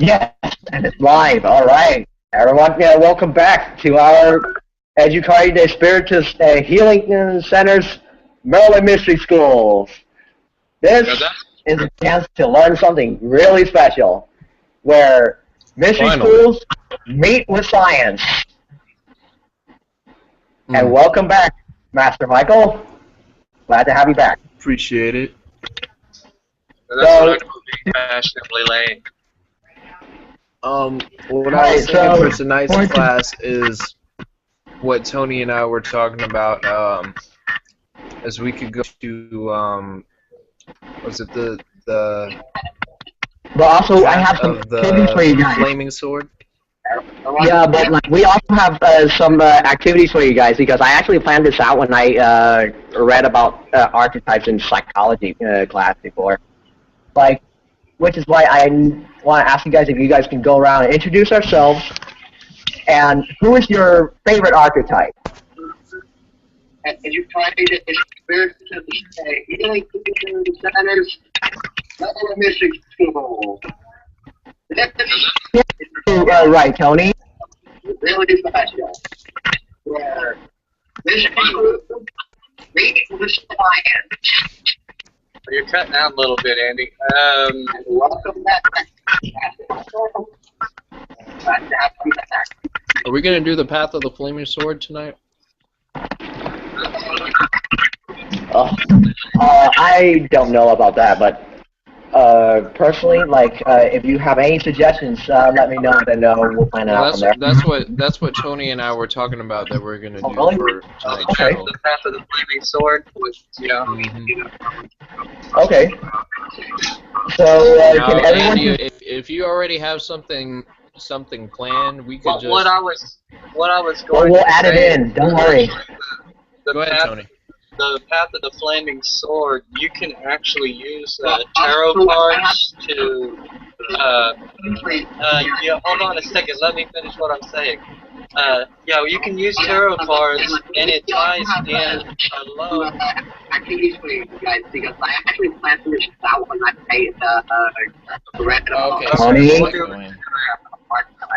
Yes, and it's live. All right, everyone. Welcome back to our Educated Spiritist Healing Centers, Merlin Mystery Schools. This is a chance to learn something really special, where mystery schools meet with science. And welcome back, Master Michael. Glad to have you back. Appreciate it. That's what I call being fashionably late. What I was thinking for tonight's class is what Tony and I were talking about, as we could go to, was it the But also, I have some activities for you guys. Flaming sword? Yeah, but like, we also have some activities for you guys, because I actually planned this out when I read about archetypes in psychology class before. Like, which is why I want to ask you guys if you guys can go around and introduce ourselves. And who is your favorite archetype? And you try to experience healing centers, mystery school. Right, Tony. Really special. Where mystery school meet with science. You're cutting out a little bit, Andy. Welcome back. Are we going to do the Path of the Flaming Sword tonight? I don't know about that, but personally, like, if you have any suggestions, let me know, then we'll plan it out from there. That's what Tony and I were talking about that we're going to do really? for tonight's Okay. show. The Path of the Flaming Sword, which, Okay. So, Now, can everyone... Andy, if you already have something planned, we could just... What I was Well, going we'll to add it say in. Don't worry. The Go ahead, path, Tony. The Path of the Flaming Sword, you can actually use tarot cards to... yeah, hold on a second, let me finish what I'm saying. Yeah, you can use tarot cards, and it ties in a love. Activities for you guys, because I actually plan to reach out when I pay the rent. Okay, Tony? so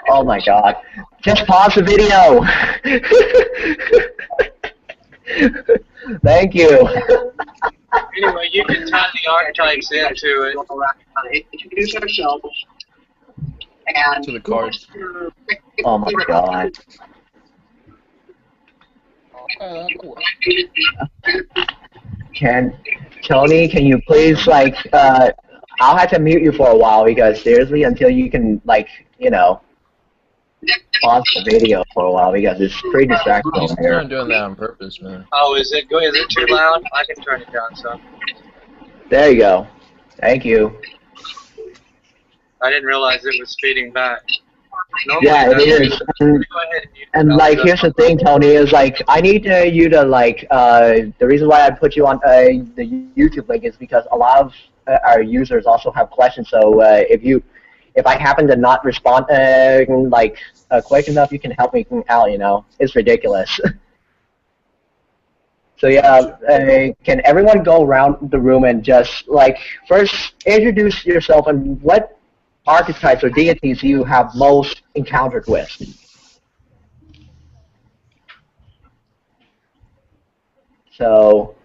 Oh my god. Just pause the video! Thank you. Anyway, you can tie the archetypes into it. Introduce yourselves. And to the cards. Oh my god. Tony, can you please, like, I'll have to mute you for a while, because seriously, until you can, like, you know, pause the video for a while, because it's pretty distracting over You're here. not doing that on purpose, man. Oh, is it too loud? I can turn it down some. There you go. Thank you. I didn't realize it was speeding back. Normally Yeah, it is. And like, here's the thing, Tony, is like, I need you to, like, the reason why I put you on the YouTube link is because a lot of our users also have questions. So if I happen to not respond like quick enough, you can help me out. You know, it's ridiculous. So yeah, can everyone go around the room and just, like, first introduce yourself and what archetypes or deities you have most encountered with? So.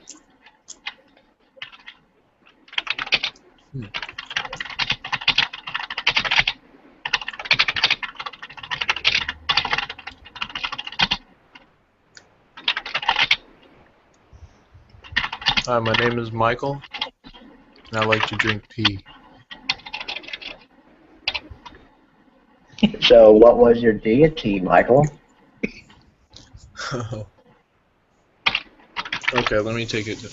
Hi, my name is Michael, and I like to drink pee. So what was your deity, Michael? Okay, let me take it.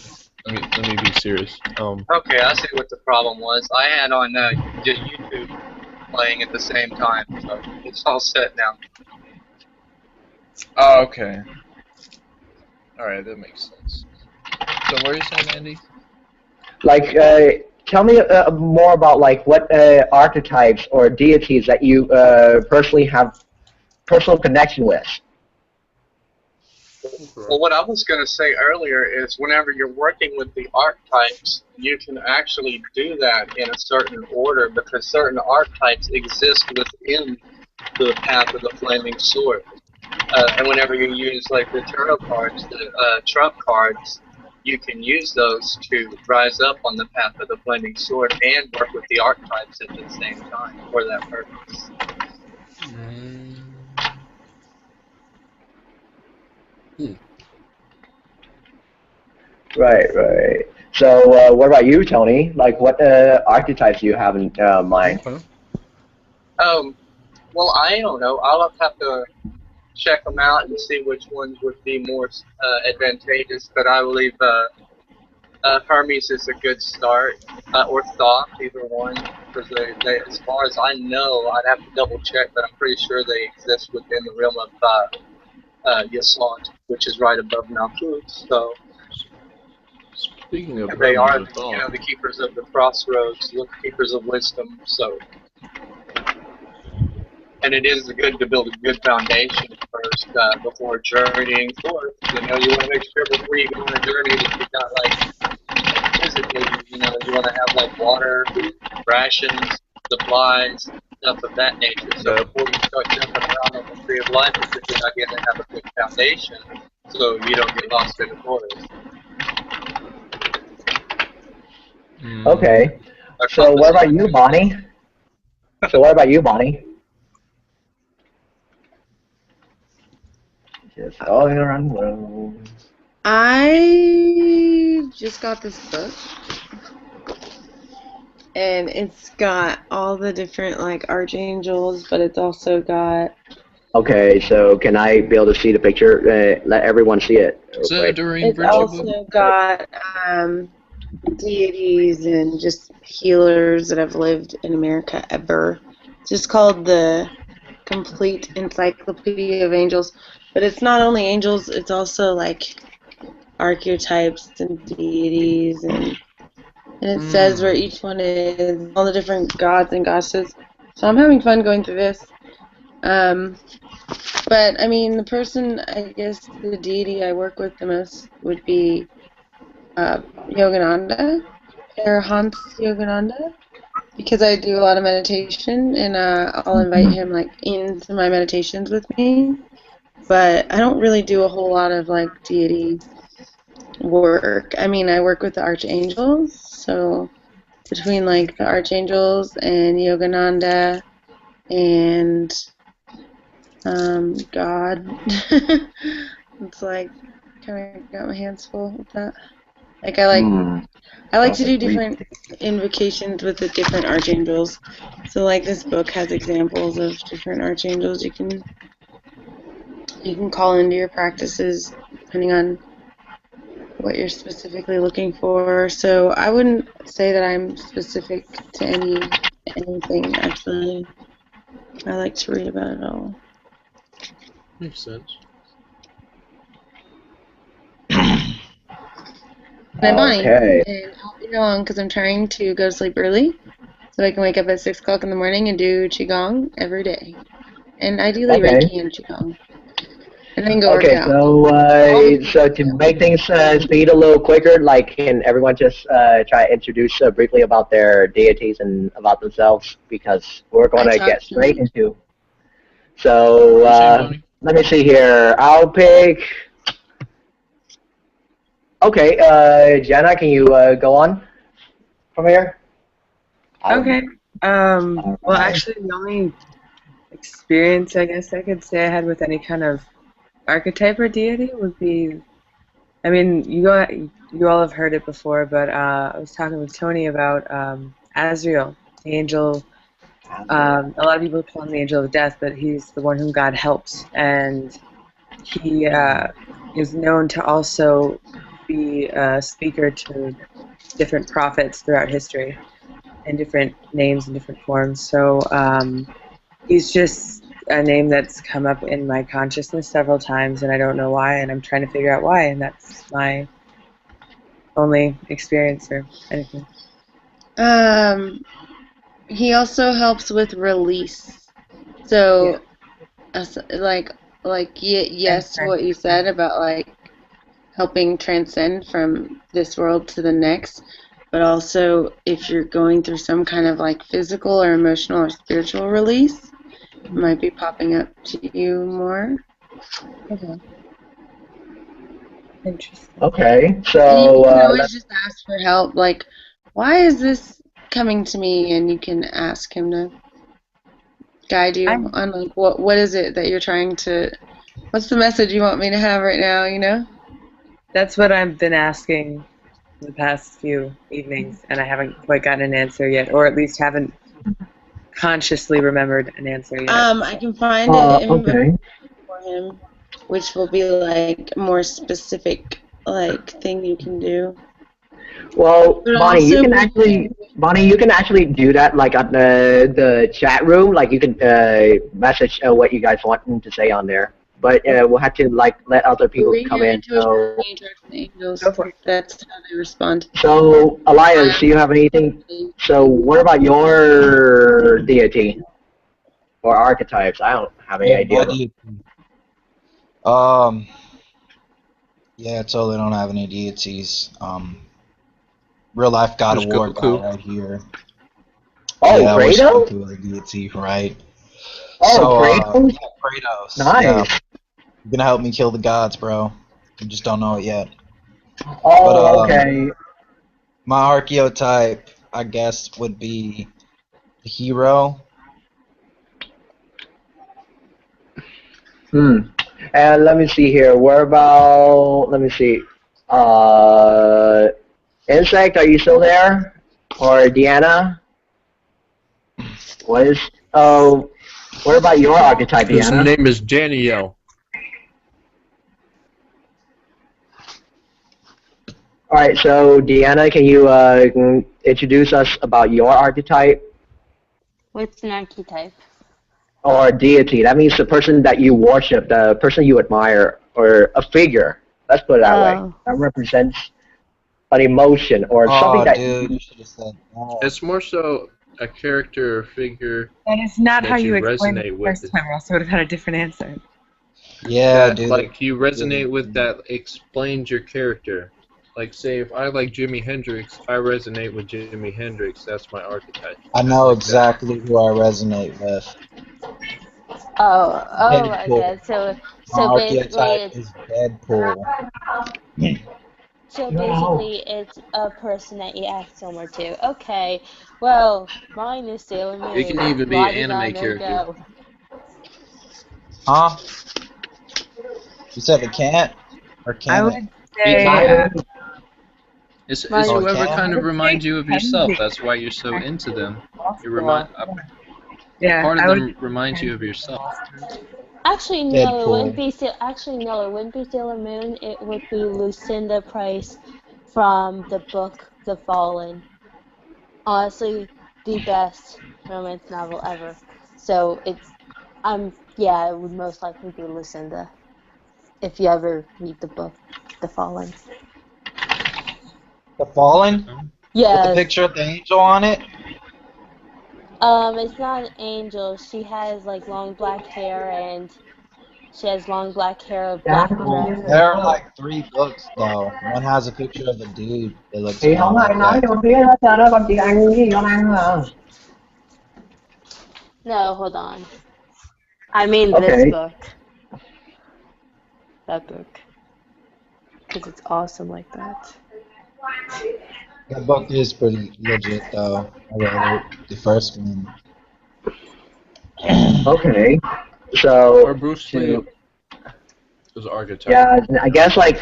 Let me be serious. Okay, I see what the problem was. I had on YouTube playing at the same time, so it's all set now. Oh, okay. All right, that makes sense. So what are you saying, Andy? Like, tell me more about, like, what archetypes or deities that you personally have personal connection with. Well, what I was going to say earlier is whenever you're working with the archetypes, you can actually do that in a certain order because certain archetypes exist within the path of the flaming sword. And whenever you use like the tarot cards, the trump cards, you can use those to rise up on the path of the flaming sword and work with the archetypes at the same time for that purpose. Right. So, what about you, Tony? Like, what archetypes do you have in mind? Well, I don't know. I'll have to check them out and see which ones would be more advantageous. But I believe Hermes is a good start, or Thoth, either one, because they, as far as I know, I'd have to double check, but I'm pretty sure they exist within the realm of Yasont, which is right above Malkuth. So. Speaking of they are, Thoth, the keepers of the crossroads, the keepers of wisdom. So, and it is good to build a good foundation first before journeying forth. You want to make sure before you go on a journey that you've got physically, you want to have water, rations, supplies, stuff of that nature. So before you start jumping around on the tree of life, it's a good idea to have a good foundation so you don't get lost in the forest. Okay. So what about you, Bonnie? Just all around the world. I just got this book, and it's got all the different archangels, but it's also got. Okay, so can I be able to see the picture? Let everyone see it. It's also got deities and just healers that have lived in America ever. It's just called the Complete Encyclopedia of Angels. But it's not only angels, it's also archetypes and deities, and it says where each one is, all the different gods and goddesses. So I'm having fun going through this. But I mean, the person, I guess, the deity I work with the most would be Yogananda, Parahans Yogananda, because I do a lot of meditation, and I'll invite him into my meditations with me. But I don't really do a whole lot of deity work. I mean, I work with the archangels, so between the archangels and Yogananda and God, it's kind of got my hands full with that. I like to do different invocations with the different archangels. So this book has examples of different archangels you can call into your practices depending on what you're specifically looking for. So I wouldn't say that I'm specific to anything actually. I like to read about it all. Makes sense. I'm Bonnie, and I'll be along because I'm trying to go to sleep early so I can wake up at 6 o'clock in the morning and do Qigong every day. And ideally Reiki and Qigong. And then go work out. So to make things speed a little quicker, can everyone just try to introduce briefly about their deities and about themselves, because we're going to get straight into. So let me see here. I'll pick. Okay, Jenna, can you go on from here? Okay. Well, actually, the only experience I guess I could say I had with any kind of archetype or deity would be, I mean, you all have heard it before, but I was talking with Tony about Azrael, the angel. A lot of people call him the angel of death, but he's the one whom God helps, and he is known to also be a speaker to different prophets throughout history in different names and different forms. So he's just a name that's come up in my consciousness several times, and I don't know why, and I'm trying to figure out why, and that's my only experience or anything. He also helps with release. So, a like yes to what you said about like helping transcend from this world to the next, but also if you're going through some kind of like physical or emotional or spiritual release, it might be popping up to you more. Okay. Interesting. Okay, And so you can always just ask for help, like, why is this coming to me? And you can ask him to guide you on like what is it that you're trying to, what's the message you want me to have right now, you know? That's what I've been asking the past few evenings, and I haven't quite gotten an answer yet, or at least haven't consciously remembered an answer yet. I can find it okay. for him, which will be like more specific like thing you can do. Well, But Bonnie, also, you can actually do that like on the chat room. Like you can message what you guys want him to say on there. But we'll have to like let other people read come your in. intuition So, and interact with the angels. Go for it. That's how they respond. so Elias, do you have anything? So, what about your deity or archetypes? I don't have any idea. Yeah, totally don't have any deities. Real life God of There's War guy Goku. right here. Oh, Yeah, I wish Kratos? Goku was a deity, right? Oh, So, Kratos? yeah, Kratos. Nice. Yeah, you're gonna help me kill the gods, bro. You just don't know it yet. Oh, But okay. my archetype, I guess, would be the hero. And let me see here. Where about? Let me see. Insect, are you still there? Or Deanna? What is? Oh, what about your archetype, His Deanna? name is Daniel. All right. So, Deanna, can you introduce us about your archetype What's an archetype? or deity? That means the person that you worship, the person you admire, or a figure. Let's put it that way. Oh. That represents an emotion or something Oh, that. dude, you should have said that. It's more so a character or figure That is not that how you you explained it resonate the with. first time, or else I would have had a different answer. Yeah, That, dude. like, you resonate with that explains your character. Like, say, if I like Jimi Hendrix, I resonate with Jimi Hendrix. That's my archetype. I know exactly who I resonate with. Oh, Deadpool. okay. So My basically archetype it's is Deadpool. it's a person that you act similar to. Okay. Well, mine is Sailor Moon. It can even be an anime character. Go. Huh? You said it can't? Or I can it? would say, It's Mine- Oh, it whoever can? kind I of would reminds say you of yourself. Henry. That's why you're so into them. You Possible. Yeah, part of I would them reminds you of yourself. Actually, no, Deadpool. it wouldn't be. Actually, no, it wouldn't be Sailor Moon. It would be Lucinda Price from the book The Fallen. Honestly, the best romance novel ever. So yeah, it would most likely be Lucinda. If you ever read the book The Fallen. The Fallen? With the Yes. picture of the angel on it? It's not an angel. She has like long black hair and she has long black hair, black dress. There are like 3 books though. One has a picture of a dude that looks Thì kind không of ai like nói that. cho con biết hết trơn á, con chỉ ăn cái gì con ăn à. No, hold on. I mean Okay. this book. That book. Because it's awesome like that. That book is pretty legit though. I read it. The first one. Okay. So. Or Bruce Lee. Those archetypes. Yeah, I guess like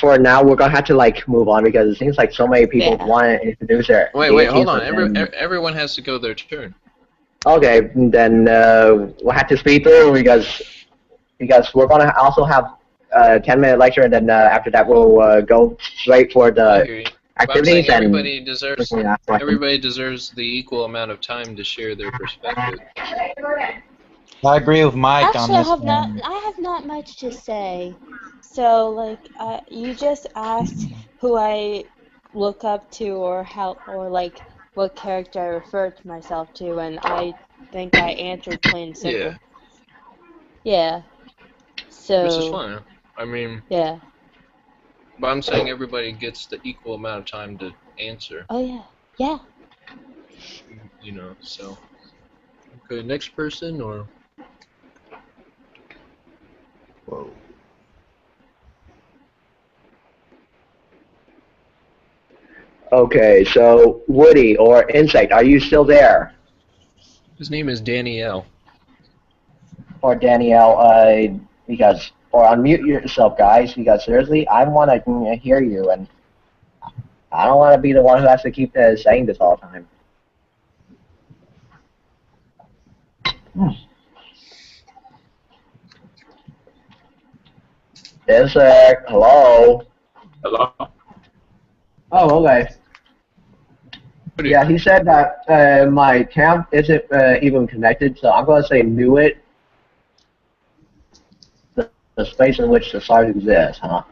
for now we're gonna have to like move on because it seems like so many people want to introduce their. Wait, hold on. Everyone has to go their turn. Okay, then we'll have to speed through because we're gonna also have a 10-minute lecture and then after that we'll go straight for the activities and Everybody deserves the equal amount of time to share their perspective. I agree with Mike on this one. I have not much to say. So, like, you just asked who I look up to or like what character I refer to myself to, and I think I answered plain and simple. Yeah. Yeah. So. Which is fine. I mean. Yeah. But I'm saying everybody gets the equal amount of time to answer. Oh yeah. Yeah. You know, so. Okay, next person or. Whoa. Okay, so Woody or Insect, are you still there? His name is Danielle. Or Danielle, because, or unmute yourself, guys, because seriously, I want to hear you, and I don't want to be the one who has to keep saying this all the time. Insect, hello? Hello? Oh, okay. Yeah, he said that my camp isn't even connected, so I'm going to say knew it. The space in which the stars exist, huh?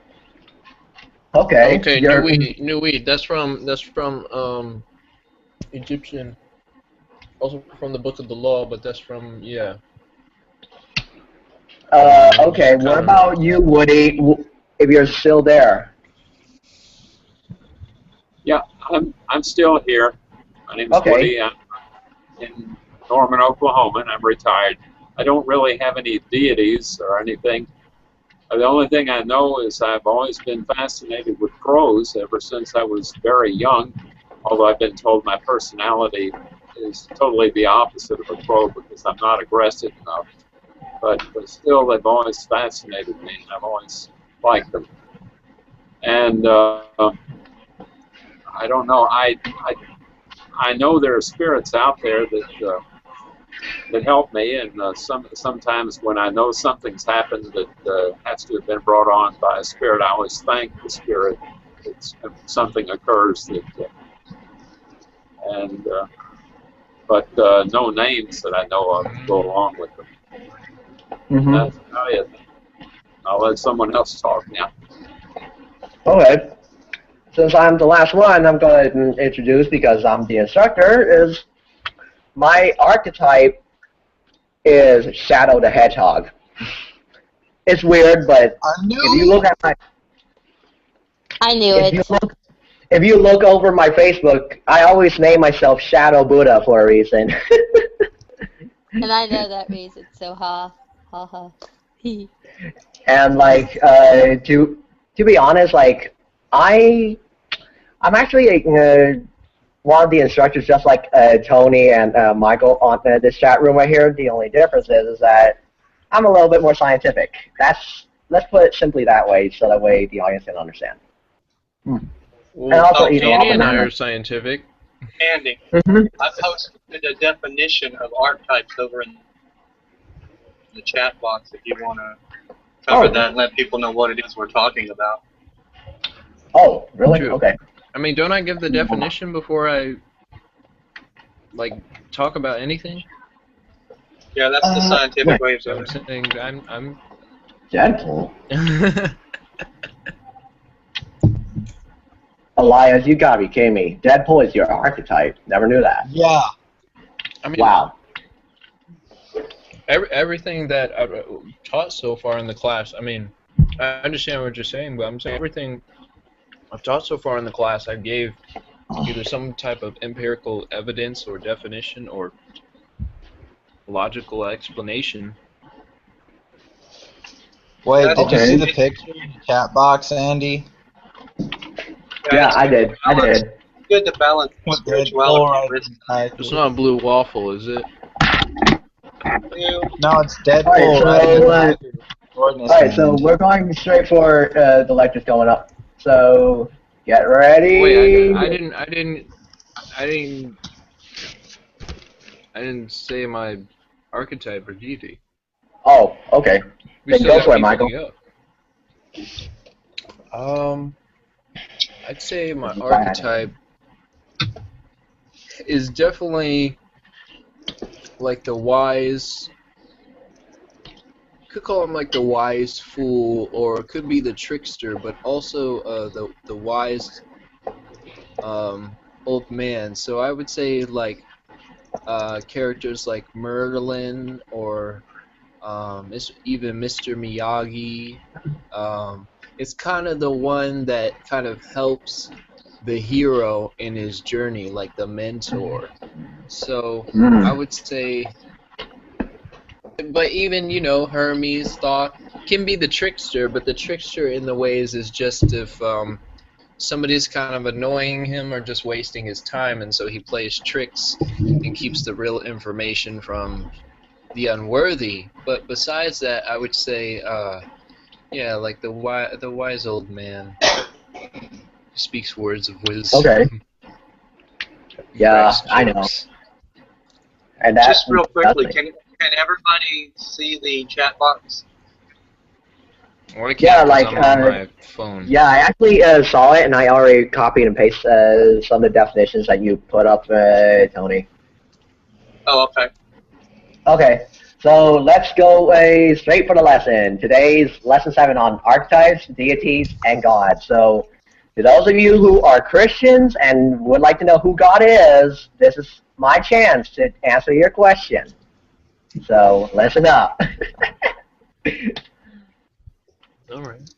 Okay. Okay, Nui. That's from Egyptian. Also from the Book of the Law, but that's from Okay. What about you, Woody? If you're still there. Yeah, I'm still here. My name is Woody. I'm in Norman, Oklahoma, and I'm retired. I don't really have any deities or anything. The only thing I know is I've always been fascinated with crows ever since I was very young, although I've been told my personality is totally the opposite of a crow because I'm not aggressive enough. But still, they've always fascinated me, and I've always liked them. And I don't know. I know there are spirits out there that help me, and sometimes when I know something's happened that has to have been brought on by a spirit, I always thank the spirit. If something occurs but no names that I know of go along with them. That's about it. I'll let someone else talk now. Okay. Since I'm the last one, I'm going to introduce, because I'm the instructor, is my archetype is Shadow the Hedgehog. It's weird, but if you look at my... I knew it. If you look over my Facebook, I always name myself Shadow Buddha for a reason. And I know that reason, so ha ha. And like, to be honest, like, I'm actually one of the instructors, just like Tony and Michael on this chat room right here. The only difference is that I'm a little bit more scientific. Let's put it simply that way, so that way the audience can understand. Well, and also, Andy and I are scientific. Andy, I posted a definition of archetypes over in the chat box if you want to cover that and let people know what it is we're talking about. Oh, really? True. Okay. I mean, don't I give the definition before I, like, talk about anything? Yeah, that's the scientific way of doing it. I'm saying I'm Deadpool. Elias, you gotta be kidding me. Deadpool is your archetype. Never knew that. Yeah. I mean, wow. Everything that I've taught so far in the class, I mean, I understand what you're saying, but I'm saying everything I've taught so far in the class, I gave either some type of empirical evidence or definition or logical explanation. Wait, did you see the picture in the chat box, Andy? Yeah, I did. It's good to balance spirituality. It's not a blue waffle, is it? No, it's Deadpool. Alright, so we're going straight for the lectures going up. So get ready. Wait, I didn't say my archetype or deity. Oh, okay. Then go for it, Michael. I'd say my archetype is definitely like the wise. Could call him like the wise fool, or it could be the trickster, but also the wise old man. So I would say like characters like Merlin or It's even Mr. Miyagi. It's kind of the one that kind of helps the hero in his journey, like the mentor. So I would say, but even, you know, Hermes thought can be the trickster, but the trickster in the ways is just if somebody's kind of annoying him or just wasting his time, and so he plays tricks and keeps the real information from the unworthy. But besides that, I would say, yeah, like the wise old man who speaks words of wisdom. Okay. Yeah, I know. And that, just real quickly, can everybody see the chat box? Well, I can't, yeah, like I'm on my phone. Yeah, I actually saw it, and I already copied and pasted some of the definitions that you put up, Tony. Oh, okay. Okay, so let's go straight for the lesson. Today's lesson 7 on archetypes, deities, and God. So, to those of you who are Christians and would like to know who God is, this is my chance to answer your question. So, listen up. All right.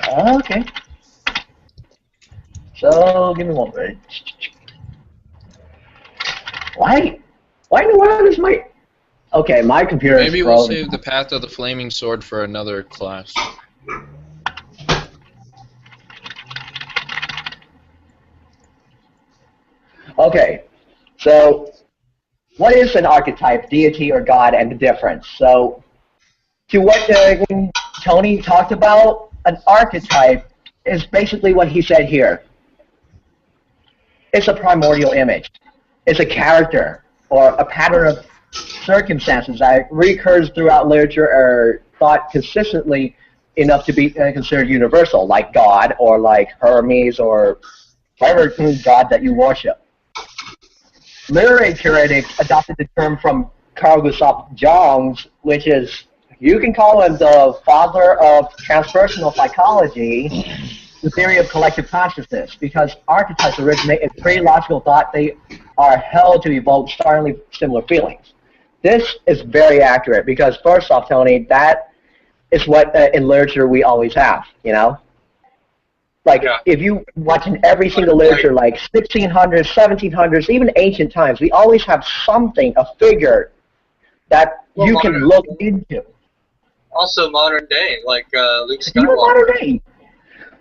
Okay. So, give me one minute. Why in the world is my... Okay, my computer is Maybe we'll frozen. save the Path of the Flaming Sword for another class. Okay, so what is an archetype, deity, or God, and the difference? So, to what Tony talked about, an archetype is basically what he said here. It's a primordial image. It's a character or a pattern of circumstances that recurs throughout literature or thought consistently enough to be considered universal, like God or like Hermes or whatever God that you worship. Literary critics adopted the term from Carl Gustav Jung's, which is, you can call him the father of transpersonal psychology, the theory of collective consciousness, because archetypes originate in pre-logical thought. They are held to evoke startlingly similar feelings. This is very accurate because, first off, Tony, that is what in literature we always have, you know? Like, if you watch in every single literature, like 1600s, 1700s, even ancient times, we always have something, a figure, that you can look into. Also modern day, like Luke Skywalker. Even modern day.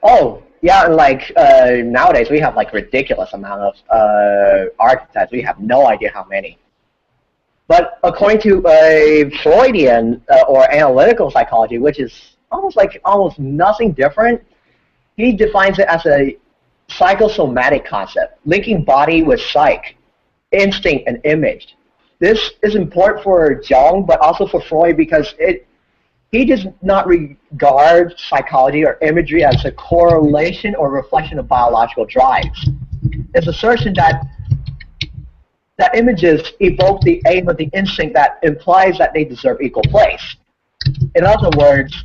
Oh, yeah, and like nowadays we have like ridiculous amount of archetypes. We have no idea how many. But according to Freudian or analytical psychology, which is almost nothing different, he defines it as a psychosomatic concept, linking body with psyche, instinct, and image. This is important for Jung, but also for Freud because he does not regard psychology or imagery as a correlation or reflection of biological drives. His assertion that images evoke the aim of the instinct that implies that they deserve equal place. In other words,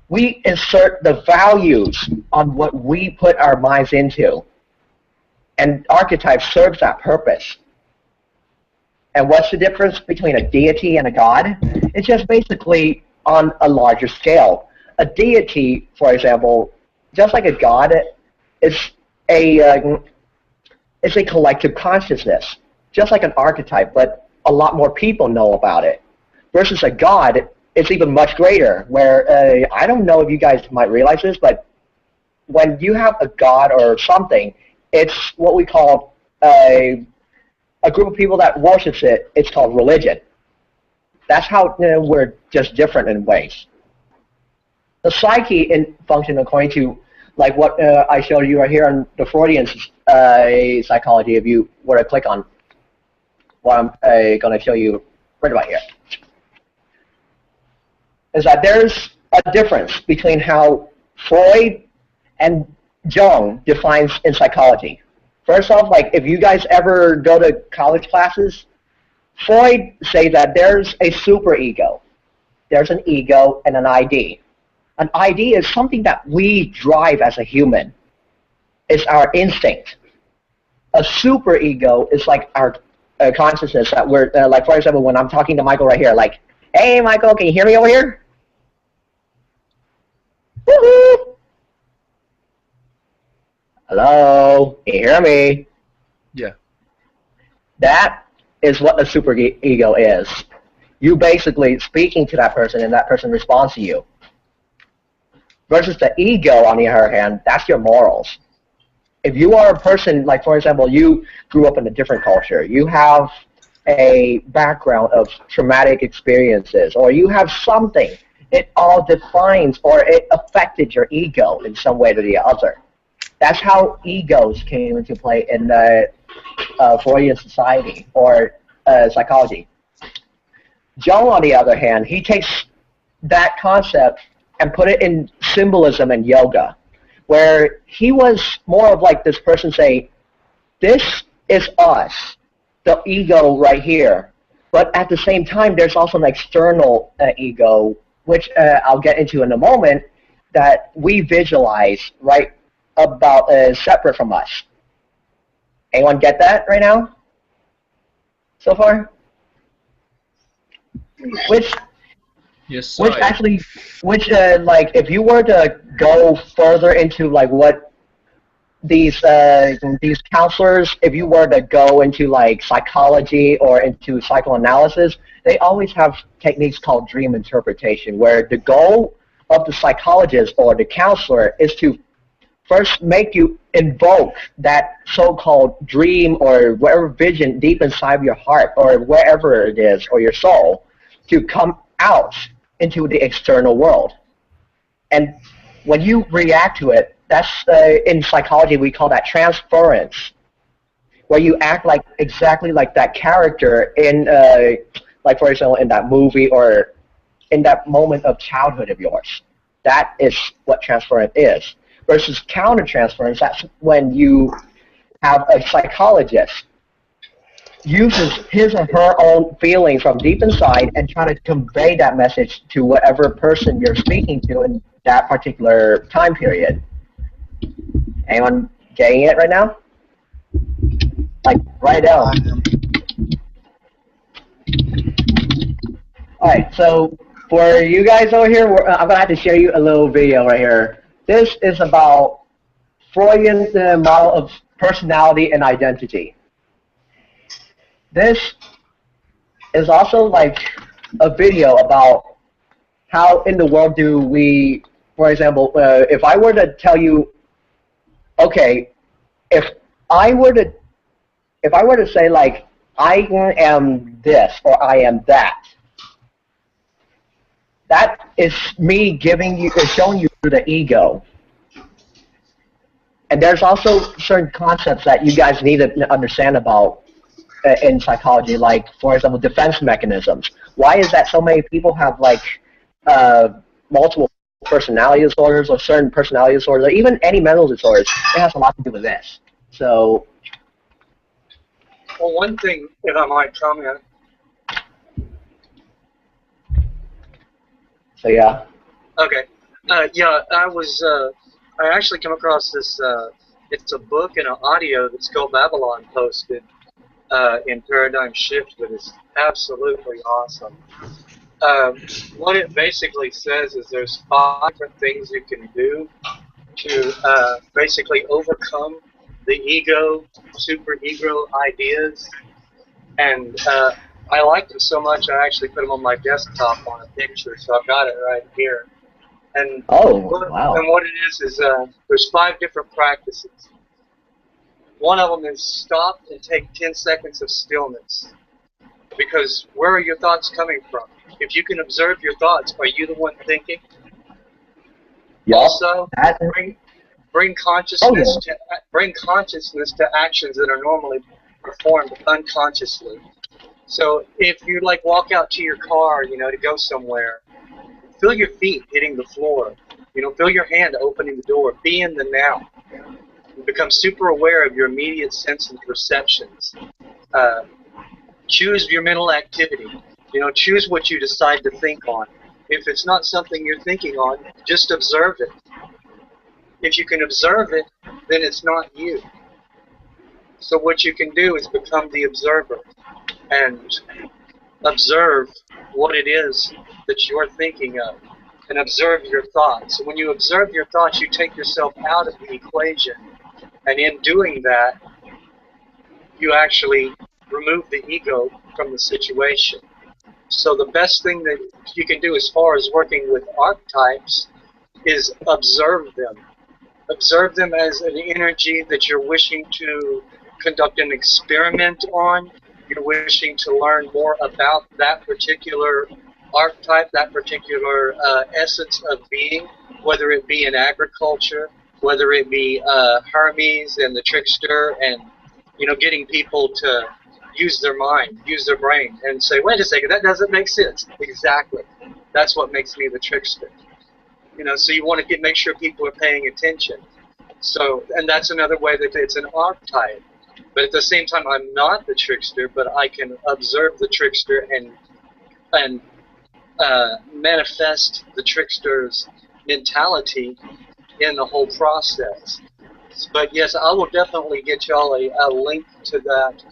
we insert the values on what we put our minds into, and archetype serves that purpose. And what's the difference between a deity and a god? It's just basically on a larger scale. A deity, for example, just like a god, is a collective consciousness, just like an archetype, but a lot more people know about it. Versus a god, it's even much greater, where I don't know if you guys might realize this, but when you have a god or something, it's what we call a group of people that worships it. It's called religion. That's how we're just different in ways. The psyche function according to like what I showed you right here on the Freudian psychology. If you were to click on what I'm going to show you right about here, is that there's a difference between how Freud and Jung defines in psychology. First off, like if you guys ever go to college classes, Freud say that there's a superego. There's an ego and an ID. An ID is something that we drive as a human. It's our instinct. A superego is like our consciousness that we're, like for example, when I'm talking to Michael right here, like Hey, Michael, can you hear me over here? Woohoo! Hello, can you hear me? Yeah. That is what a super ego is. You basically speaking to that person, and that person responds to you. Versus the ego, on the other hand, that's your morals. If you are a person, like for example, you grew up in a different culture, you have a background of traumatic experiences, or you have something, it all defines or it affected your ego in some way or the other. That's how egos came into play in the Freudian society or psychology. Jung, on the other hand, he takes that concept and put it in symbolism and yoga, where he was more of like this person saying, this is us, the ego right here. But at the same time, there's also an external ego, which I'll get into in a moment, that we visualize right about separate from us. Anyone get that right now? So far? Which Yes, Which I. actually, like, if you were to go further into like what these counselors, if you were to go into like psychology or into psychoanalysis, they always have techniques called dream interpretation, where the goal of the psychologist or the counselor is to first make you invoke that so-called dream or whatever vision deep inside of your heart or wherever it is or your soul to come out into the external world. And when you react to it, that's in psychology we call that transference, where you act like exactly like that character in, like for example, in that movie or in that moment of childhood of yours. That is what transference is. Versus countertransference, that's when you have a psychologist uses his or her own feelings from deep inside and try to convey that message to whatever person you're speaking to in that particular time period. Anyone getting it right now? Like, right now. Alright, so for you guys over here, I'm going to have to share you a little video right here. This is about Freudian's model of personality and identity. This is also like a video about how in the world do we, for example, if I were to tell you, okay, if I were to say like, I am this or I am that, that is me giving you, showing you the ego. And there's also certain concepts that you guys need to understand about in psychology, like, for example, defense mechanisms. Why is that so many people have, like, multiple personality disorders or certain personality disorders, or even any mental disorders? It has a lot to do with this. So, well, one thing, if I might comment. So yeah. Okay. Yeah, I actually came across this, it's a book and an audio that Skull Babylon posted in Paradigm Shift that is absolutely awesome. What it basically says is there's 5 different things you can do to basically overcome the ego, super ego ideas. And I liked them so much I actually put them on my desktop on a picture, so I've got it right here. And wow. And what it is there's 5 different practices. One of them is stop and take 10 seconds of stillness. Because where are your thoughts coming from? If you can observe your thoughts, are you the one thinking? Yep. Also, bring consciousness to actions that are normally performed unconsciously. So if you like walk out to your car, to go somewhere, feel your feet hitting the floor. Feel your hand opening the door. Be in the now. Become super aware of your immediate sense and perceptions. Choose your mental activity. Choose what you decide to think on. If it's not something you're thinking on, just observe it. If you can observe it, then it's not you. So what you can do is become the observer. And observe what it is that you're thinking of and observe your thoughts. And when you observe your thoughts, you take yourself out of the equation. And in doing that, you actually remove the ego from the situation. So the best thing that you can do as far as working with archetypes is observe them. Observe them as an energy that you're wishing to conduct an experiment on. You're wishing to learn more about that particular archetype, that particular essence of being, whether it be in agriculture, whether it be Hermes and the trickster, and getting people to use their mind, use their brain, and say, wait a second, that doesn't make sense. Exactly. That's what makes me the trickster. So you want to make sure people are paying attention. So, and that's another way that it's an archetype. But at the same time, I'm not the trickster, but I can observe the trickster and manifest the trickster's mentality in the whole process. But yes, I will definitely get y'all a link to that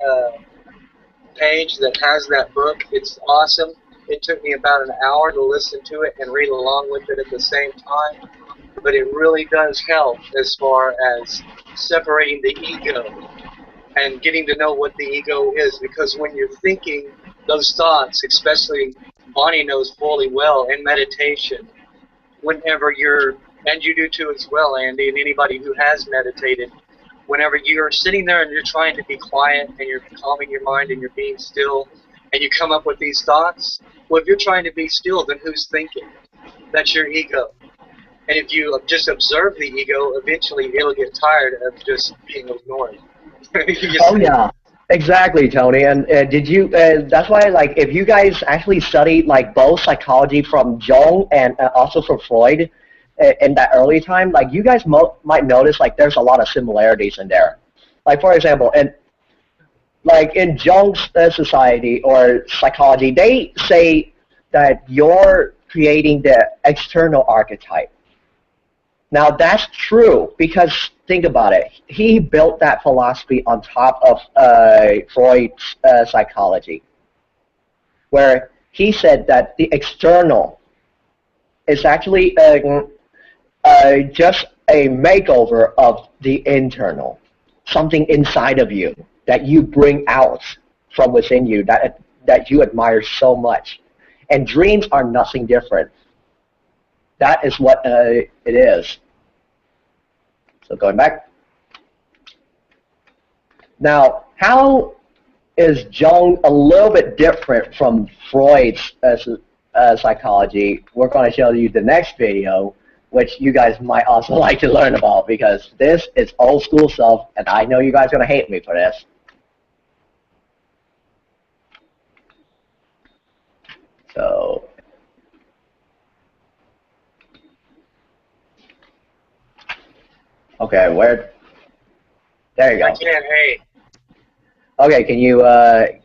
page that has that book. It's awesome. It took me about an hour to listen to it and read along with it at the same time. But it really does help as far as separating the ego and getting to know what the ego is. Because when you're thinking those thoughts, especially Bonnie knows fully well in meditation, whenever you're, and you do too as well, Andy, and anybody who has meditated, whenever you're sitting there and you're trying to be quiet and you're calming your mind and you're being still and you come up with these thoughts, well, if you're trying to be still, then who's thinking? That's your ego. And if you just observe the ego, eventually it'll get tired of just being ignored. Oh, yeah. Exactly, Tony. And did you, that's why, like, if you guys actually studied, like, both psychology from Jung and also from Freud in that early time, like, you guys might notice, like, there's a lot of similarities in there. Like, for example, in Jung's society or psychology, they say that you're creating the external archetype. Now, that's true because think about it. He built that philosophy on top of Freud's psychology, where he said that the external is actually just a makeover of the internal, something inside of you that you bring out from within you that you admire so much. And dreams are nothing different. That is what it is. So going back. Now, how is Jung a little bit different from Freud's psychology? We're going to show you the next video, which you guys might also like to learn about, because this is old school stuff, and I know you guys are going to hate me for this. So, okay, where? There you go. I can't hate. Okay, can you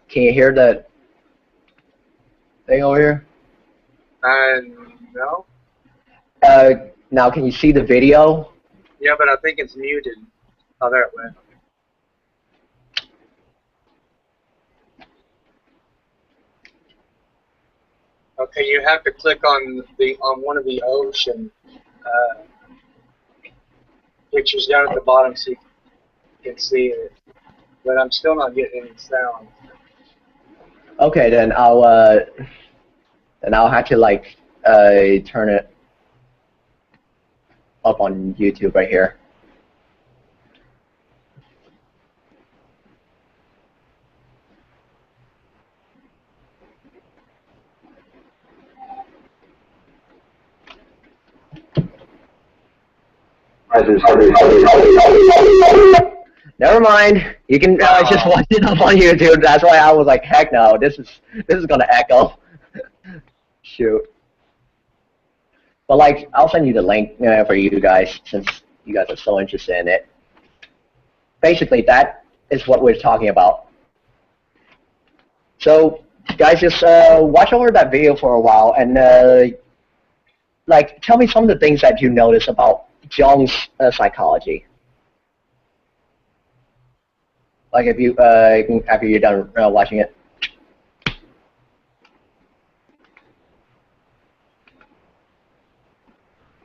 hear the thing over here? No. Now can you see the video? Yeah, but I think it's muted. Oh, there it went. Okay, you have to click on one of the ocean pictures down at the bottom so you can see it. But I'm still not getting any sound. Okay, then I'll have to like turn it up on YouTube right here. Never mind. You can just watch it up on YouTube. That's why I was like, heck no, this is gonna echo. Shoot. But like, I'll send you the link for you guys since you guys are so interested in it. Basically, that is what we're talking about. So, guys, just watch over that video for a while and like, tell me some of the things that you notice about Jung's psychology. Like if you after you're done watching it.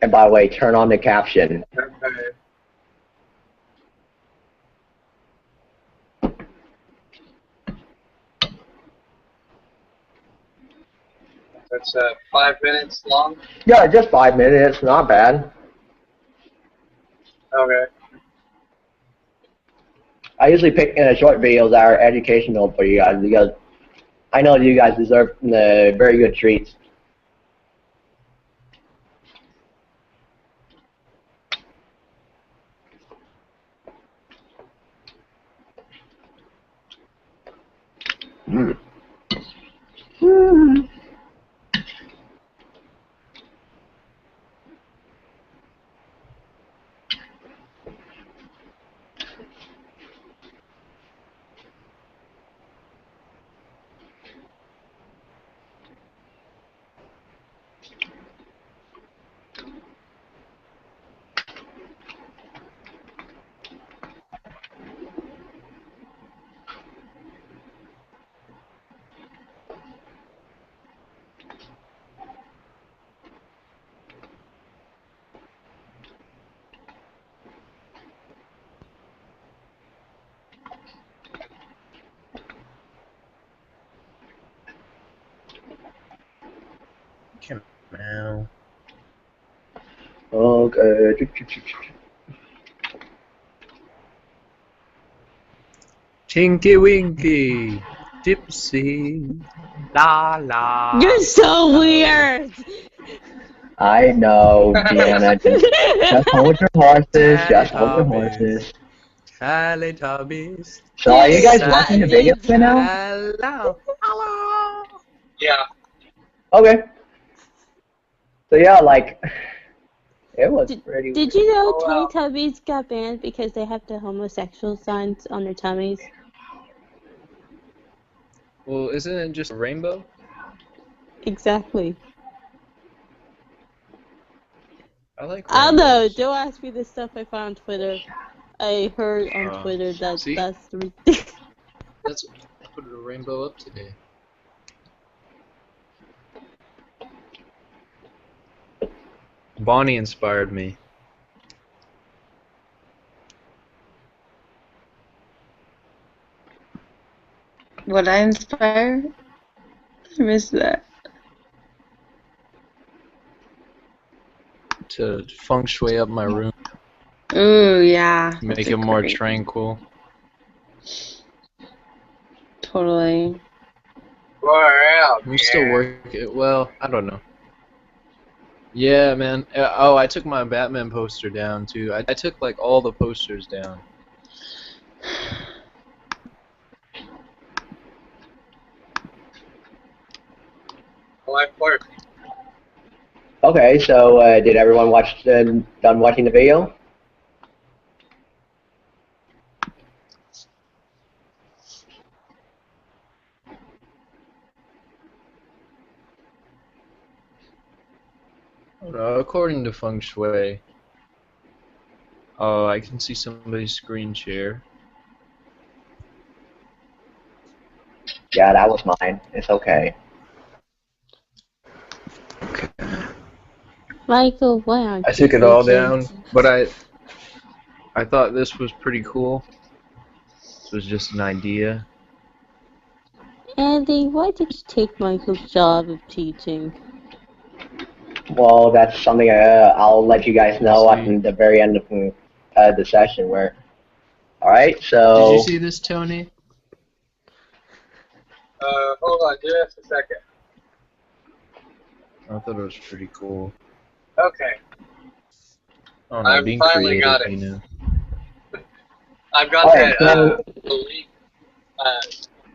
And by the way, turn on the caption. Okay. That's 5 minutes long? Yeah, just 5 minutes, not bad. Okay. I usually pick short videos that are educational for you guys because I know you guys deserve very good treats. Mm. Mm. Now. Okay. Tinky Winky, Gypsy, la la. You're so weird. I know, Deanna. Just hold your horses. Just hold your horses. Teletubbies. So are you guys watching the video right now? Hello. Hello. Yeah. Okay. So yeah, like, it was pretty Did weird. you know Oh, wow. Teletubbies got banned because they have the homosexual signs on their tummies? Well, isn't it just a rainbow? Exactly. I like I don't know. rainbows. Don't ask me the stuff I found on Twitter. I heard on Twitter that see? that's ridiculous. That's I put a rainbow up today. Bonnie inspired me. Would I inspire? I missed that. To feng shui up my room, Ooh, yeah. make that's it more great. tranquil. Totally. Far out. I'm still working. Well, I don't know. Yeah, man. Oh, I took my Batman poster down too. I took like all the posters down. Life work. Okay, so did everyone done watching the video? According to feng shui. Oh, I can see somebody's screen share. Yeah, that was mine. It's okay. Michael, why aren't I you took it all sleeping? down, but I thought this was pretty cool. This was just an idea. Andy, why did you take Michael's job of teaching? Well, that's something I'll let you guys know See. at the very end of the session. All right, so. Did you see this, Tony? Hold on just a second. I thought it was pretty cool. Okay. I don't know, I've being finally creative, got it. you know. I've got Alright, that the link.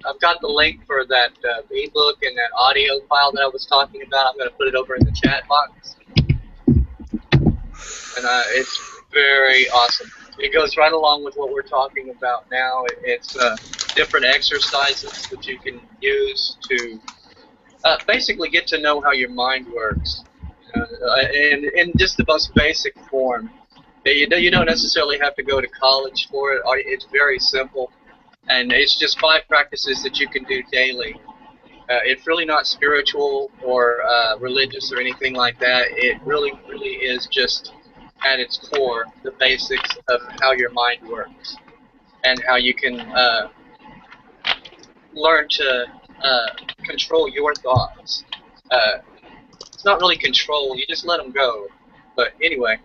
I've got the link for that ebook and that audio file that I was talking about. I'm going to put it over in the chat box. And it's very awesome. It goes right along with what we're talking about now. It's different exercises that you can use to basically get to know how your mind works. In just the most basic form. You don't necessarily have to go to college for it. It's very simple. And it's just 5 practices that you can do daily. It's really not spiritual or religious or anything like that. It really really is just, at its core, the basics of how your mind works and how you can learn to control your thoughts. It's not really control, you just let them go. But anyway,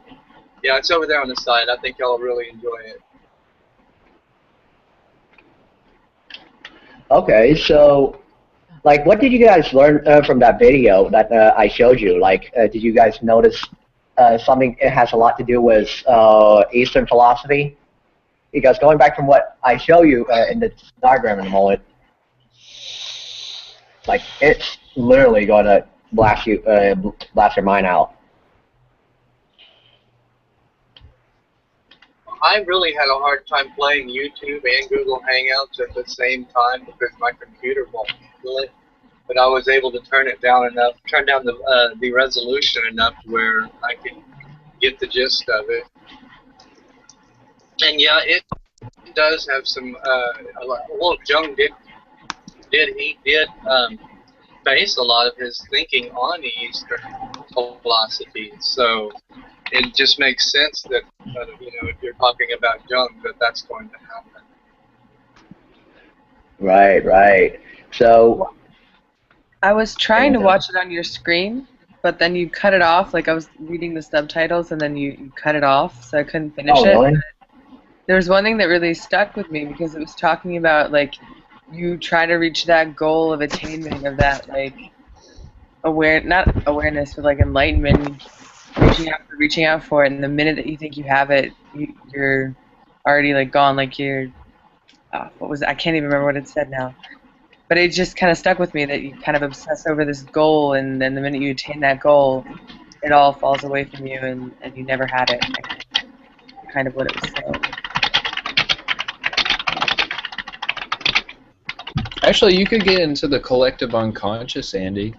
yeah, it's over there on the side. I think y'all really enjoy it. Okay, so, like, what did you guys learn from that video that I showed you? Like, did you guys notice something? It has a lot to do with Eastern philosophy. Because going back from what I show you in the diagram in a moment, like, it's literally going to blast your mind out. I really had a hard time playing YouTube and Google Hangouts at the same time because my computer won't handle it. But I was able to turn down the resolution enough where I can get the gist of it. And yeah, it does have some. Well, Jung did base a lot of his thinking on the Eastern philosophy. So it just makes sense that if you're talking about Jung, that's going to happen. Right, right. So I was trying to watch it on your screen, but then you cut it off. Like I was reading the subtitles, and then you cut it off, so I couldn't finish it. Really? There was one thing that really stuck with me because it was talking about like you try to reach that goal of attainment of that like not awareness, but like enlightenment, reaching out for it, and the minute that you think you have it, you're already like gone. Like you're what was it? I can't even remember what it said now. But it just kind of stuck with me that you kind of obsess over this goal, and then the minute you attain that goal, it all falls away from you, and you never had it. Kind of what it was saying. Actually, you could get into the collective unconscious, Andy.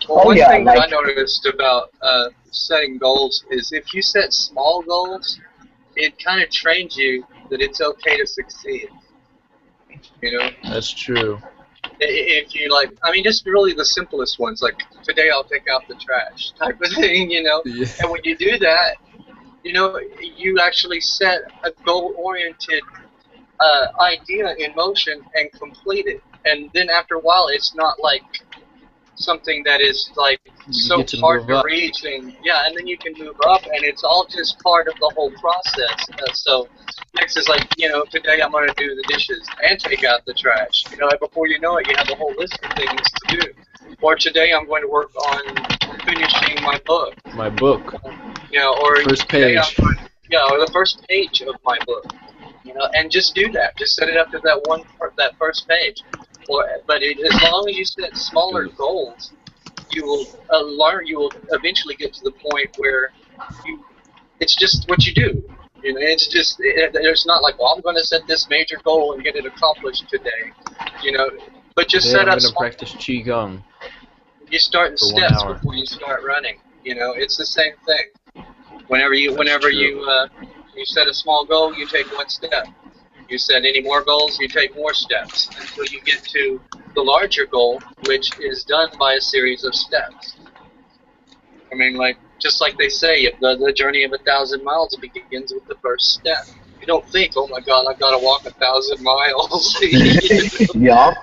Well, one thing that I noticed about setting goals is if you set small goals, it kind of trains you that it's okay to succeed. You know? That's true. If you just really the simplest ones, like today I'll take out the trash type of thing, Yeah. And when you do that, you actually set a goal-oriented idea in motion and complete it. And then after a while, it's not like something that is like so hard to reach, and then you can move up, and it's all just part of the whole process. So next is like, today I'm going to do the dishes and take out the trash. And before you know it, you have a whole list of things to do. Or today I'm going to work on finishing my book. My book. Or first page. Or the first page of my book. And just do that. Just set it up to that first page. But as long as you set smaller goals, you will learn. You will eventually get to the point where it's just what you do. It's just there's not like, well, I'm going to set this major goal and get it accomplished today. But just set up. I'm going to practice qigong. You start in steps before you start running. It's the same thing. Whenever you set a small goal, you take one step. You set any more goals, you take more steps until you get to the larger goal, which is done by a series of steps. I mean, just like they say, the journey of 1,000 miles begins with the first step. You don't think, oh my God, I've got to walk 1,000 miles. Yeah.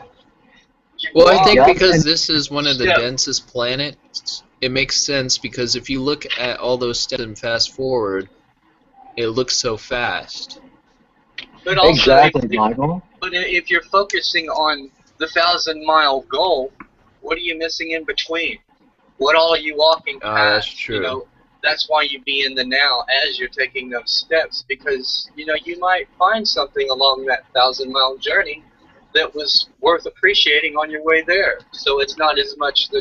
Well, I think because this is one of the densest planets, it makes sense because if you look at all those steps and fast forward, it looks so fast. But also, exactly, Michael. But if you're focusing on the 1,000-mile goal, what are you missing in between? What all are you walking past? That's true. That's why you be in the now as you're taking those steps, because you might find something along that 1,000-mile journey that was worth appreciating on your way there. So it's not as much the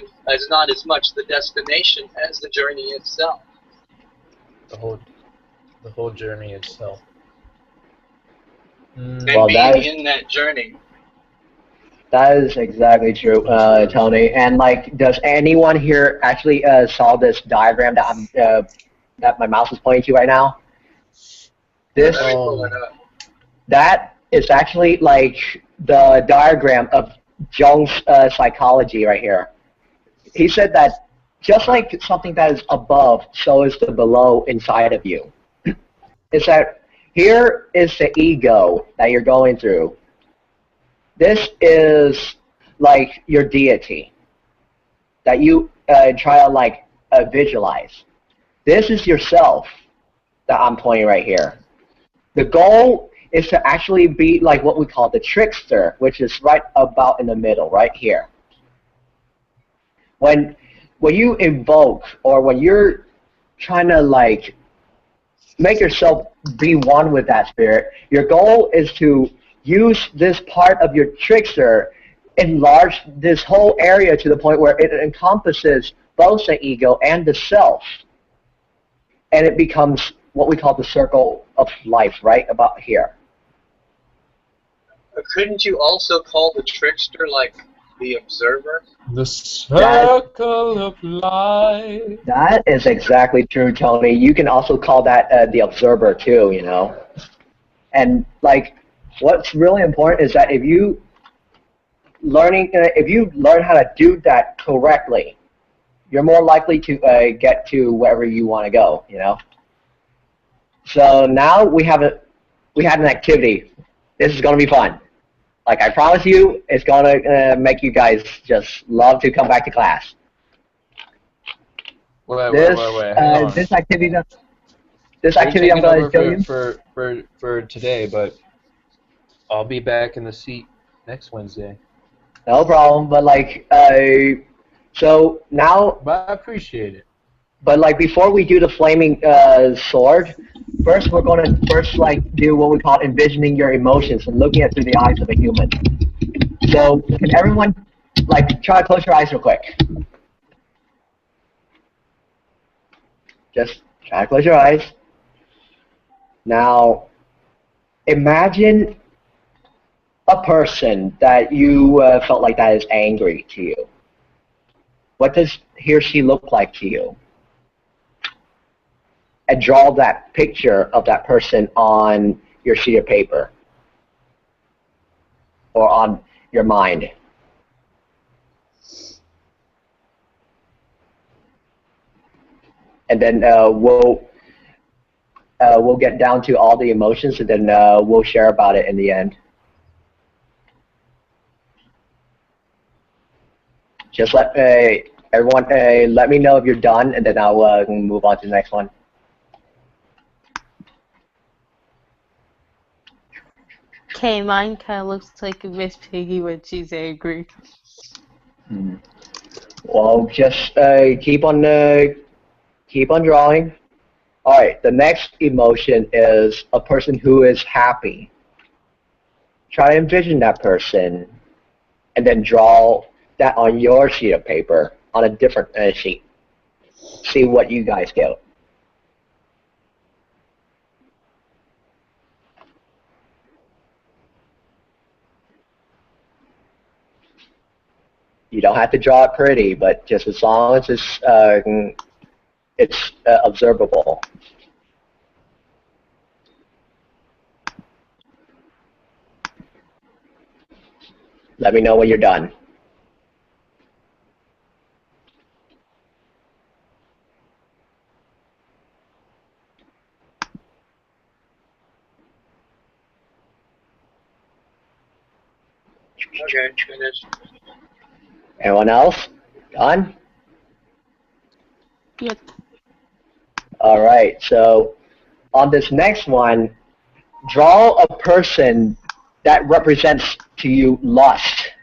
destination as the journey itself. The whole journey itself. And being in that journey. That is exactly true, Tony. And does anyone here actually saw this diagram that that my mouse is pointing to right now? This that is actually the diagram of Jung's psychology right here. He said that just like something that is above, so is the below inside of you. Is that here is the ego that you're going through. This is like your deity that you try to like visualize. This is yourself that I'm pointing right here. The goal is to actually be like what we call the trickster, which is right about in the middle, right here. When you invoke or when you're trying to like make yourself be one with that spirit, your goal is to use this part of your trickster, enlarge this whole area to the point where it encompasses both the ego and the self. And it becomes what we call the circle of life, right about here. Couldn't you also call the trickster like the observer? The circle of life. That is exactly true, Tony. You can also call that the observer too, you know. And like, what's really important is that if you learn how to do that correctly, you're more likely to get to wherever you want to go, you know. So now we had an activity. This is going to be fun. Like I promise you, it's going to make you guys just love to come back to class. Wait. This activity I'm going to show you for today, but I'll be back in the seat next Wednesday. No problem. But like, so now. But I appreciate it. But like before we do the flaming sword, first we're going to like do what we call envisioning your emotions and looking at through the eyes of a human. So can everyone like try to close your eyes real quick? Just try to close your eyes. Now imagine a person that you felt like that is angry to you. What does he or she look like to you? And draw that picture of that person on your sheet of paper or on your mind. And then we'll get down to all the emotions, and then we'll share about it in the end. Just let everyone let me know if you're done, and then I'll move on to the next one. Okay, mine kind of looks like Miss Piggy when she's angry. Well, just keep on drawing. All right, the next emotion is a person who is happy. Try to envision that person, and then draw that on your sheet of paper on a different sheet. See what you guys get. You don't have to draw it pretty, but just as long as it's observable. Let me know when you're done. Okay, finished. Anyone else? Done? Yep. All right, so on this next one, draw a person that represents to you lust.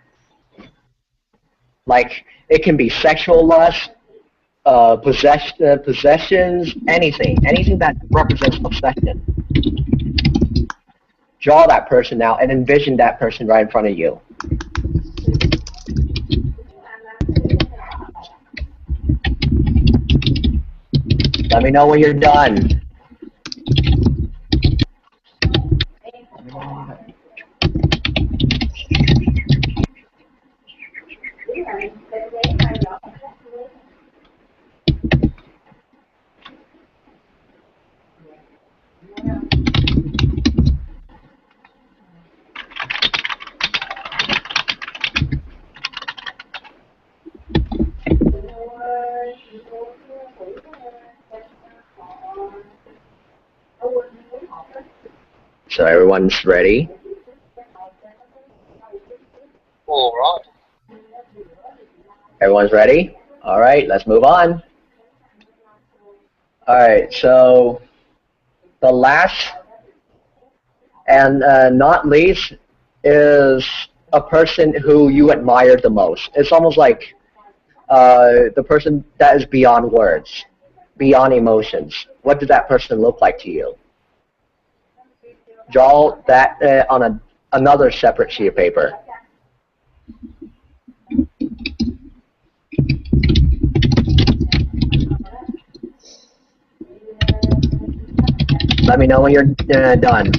Like, it can be sexual lust, possessions, anything that represents obsession. Draw that person now and envision that person right in front of you. Let me know when you're done. so everyone's ready. All right. Everyone's ready? All right, let's move on. All right, so the last and not least is a person who you admire the most. It's almost like the person that is beyond words, beyond emotions. What does that person look like to you? Draw that on another separate sheet of paper. Let me know when you're done.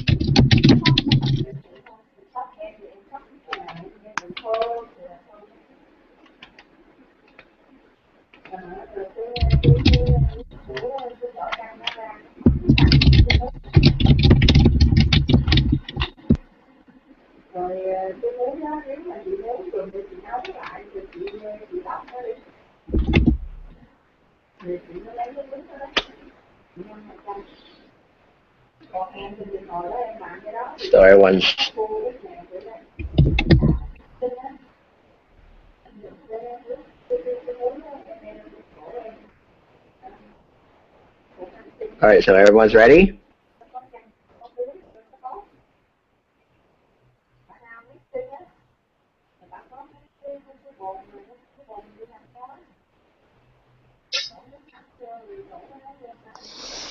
So everyone's all right. So everyone's ready.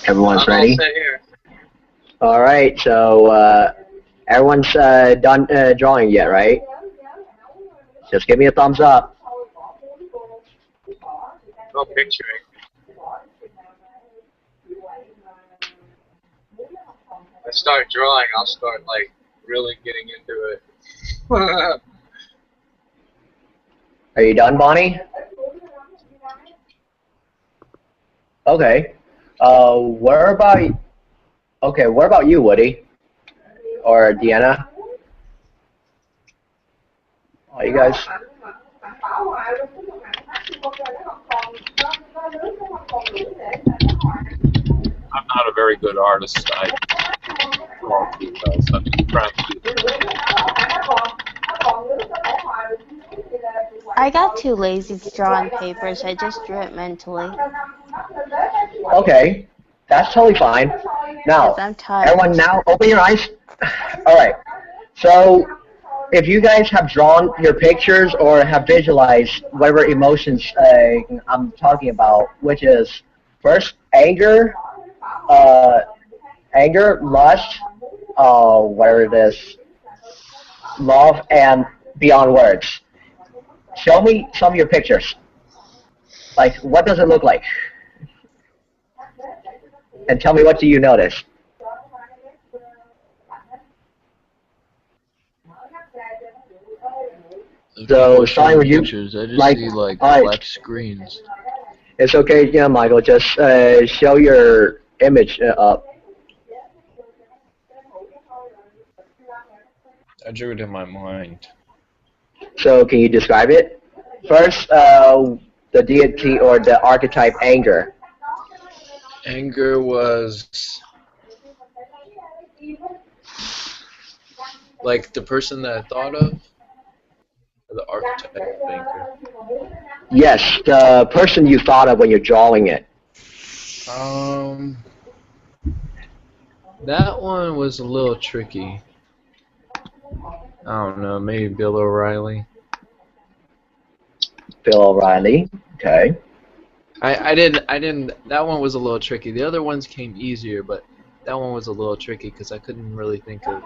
Everyone's ready. All right. So everyone's done drawing yet, right? Just give me a thumbs up. No picturing. I start drawing, I'll start like really getting into it. Are you done, Bonnie? Okay. Where about? Okay. What about you, Woody? Or Deanna? Oh, you guys. I'm not a very good artist. I draw because I'm trying to do. I got too lazy to draw on paper, so I just drew it mentally. Okay, that's totally fine. Now, I'm tired. everyone, now open your eyes. All right. So, if you guys have drawn your pictures or have visualized whatever emotions I'm talking about, which is first anger, lust, whatever it is, love, and beyond words. Show me some of your pictures. Like, what does it look like? And tell me, what do you notice? So, starting with you, pictures, I just like, see like right. black screens. It's okay, yeah, Michael. Just show your image up. I drew it in my mind. So, can you describe it? First, the deity or the archetype anger. Anger was like the person that I thought of, or the archetype of anger. Yes, the person you thought of when you're drawing it. That one was a little tricky. I don't know, maybe Bill O'Reilly. Bill O'Reilly, okay. I didn't, that one was a little tricky. The other ones came easier, but that one was a little tricky because I couldn't really think of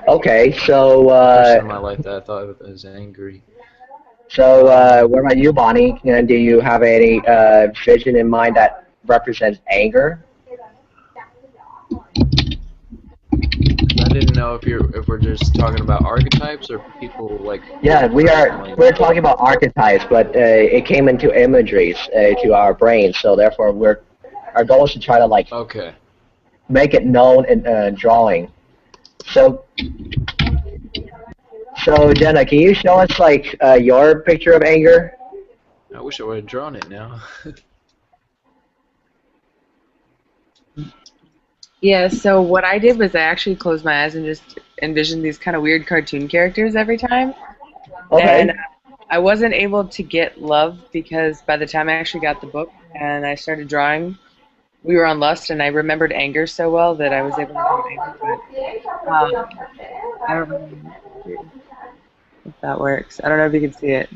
Okay, so a person in my life that I thought of as angry. So what about you, Bonnie? Do you have any vision in mind that represents anger? I didn't know if we're just talking about archetypes or people like. Yeah, we're talking about archetypes, but it came into imageries to our brains, so therefore our goal is to try to like make it known in drawing. So Jenna, can you show us like your picture of anger? I wish I would have drawn it now. Yeah, so what I did was I actually closed my eyes and just envisioned these kind of weird cartoon characters every time. Okay. And I wasn't able to get love because by the time I actually got the book and I started drawing, we were on lust, and I remembered anger so well that I was able to draw anger. But I don't know if that works. I don't know if you can see it.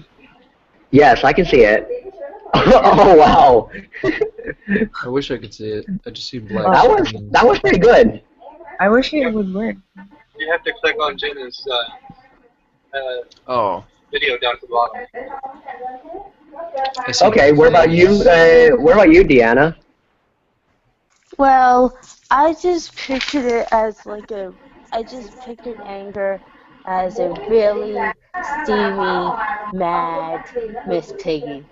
Yes, I can see it. Oh wow. I wish I could see it. I just see black. That was pretty good. I wish it would work. You have to click on Jenna's Oh. video down at the bottom. Okay, what about you? What about you, Deanna? Well, I just pictured it as like I just pictured anger as a really steamy, mad Miss Piggy.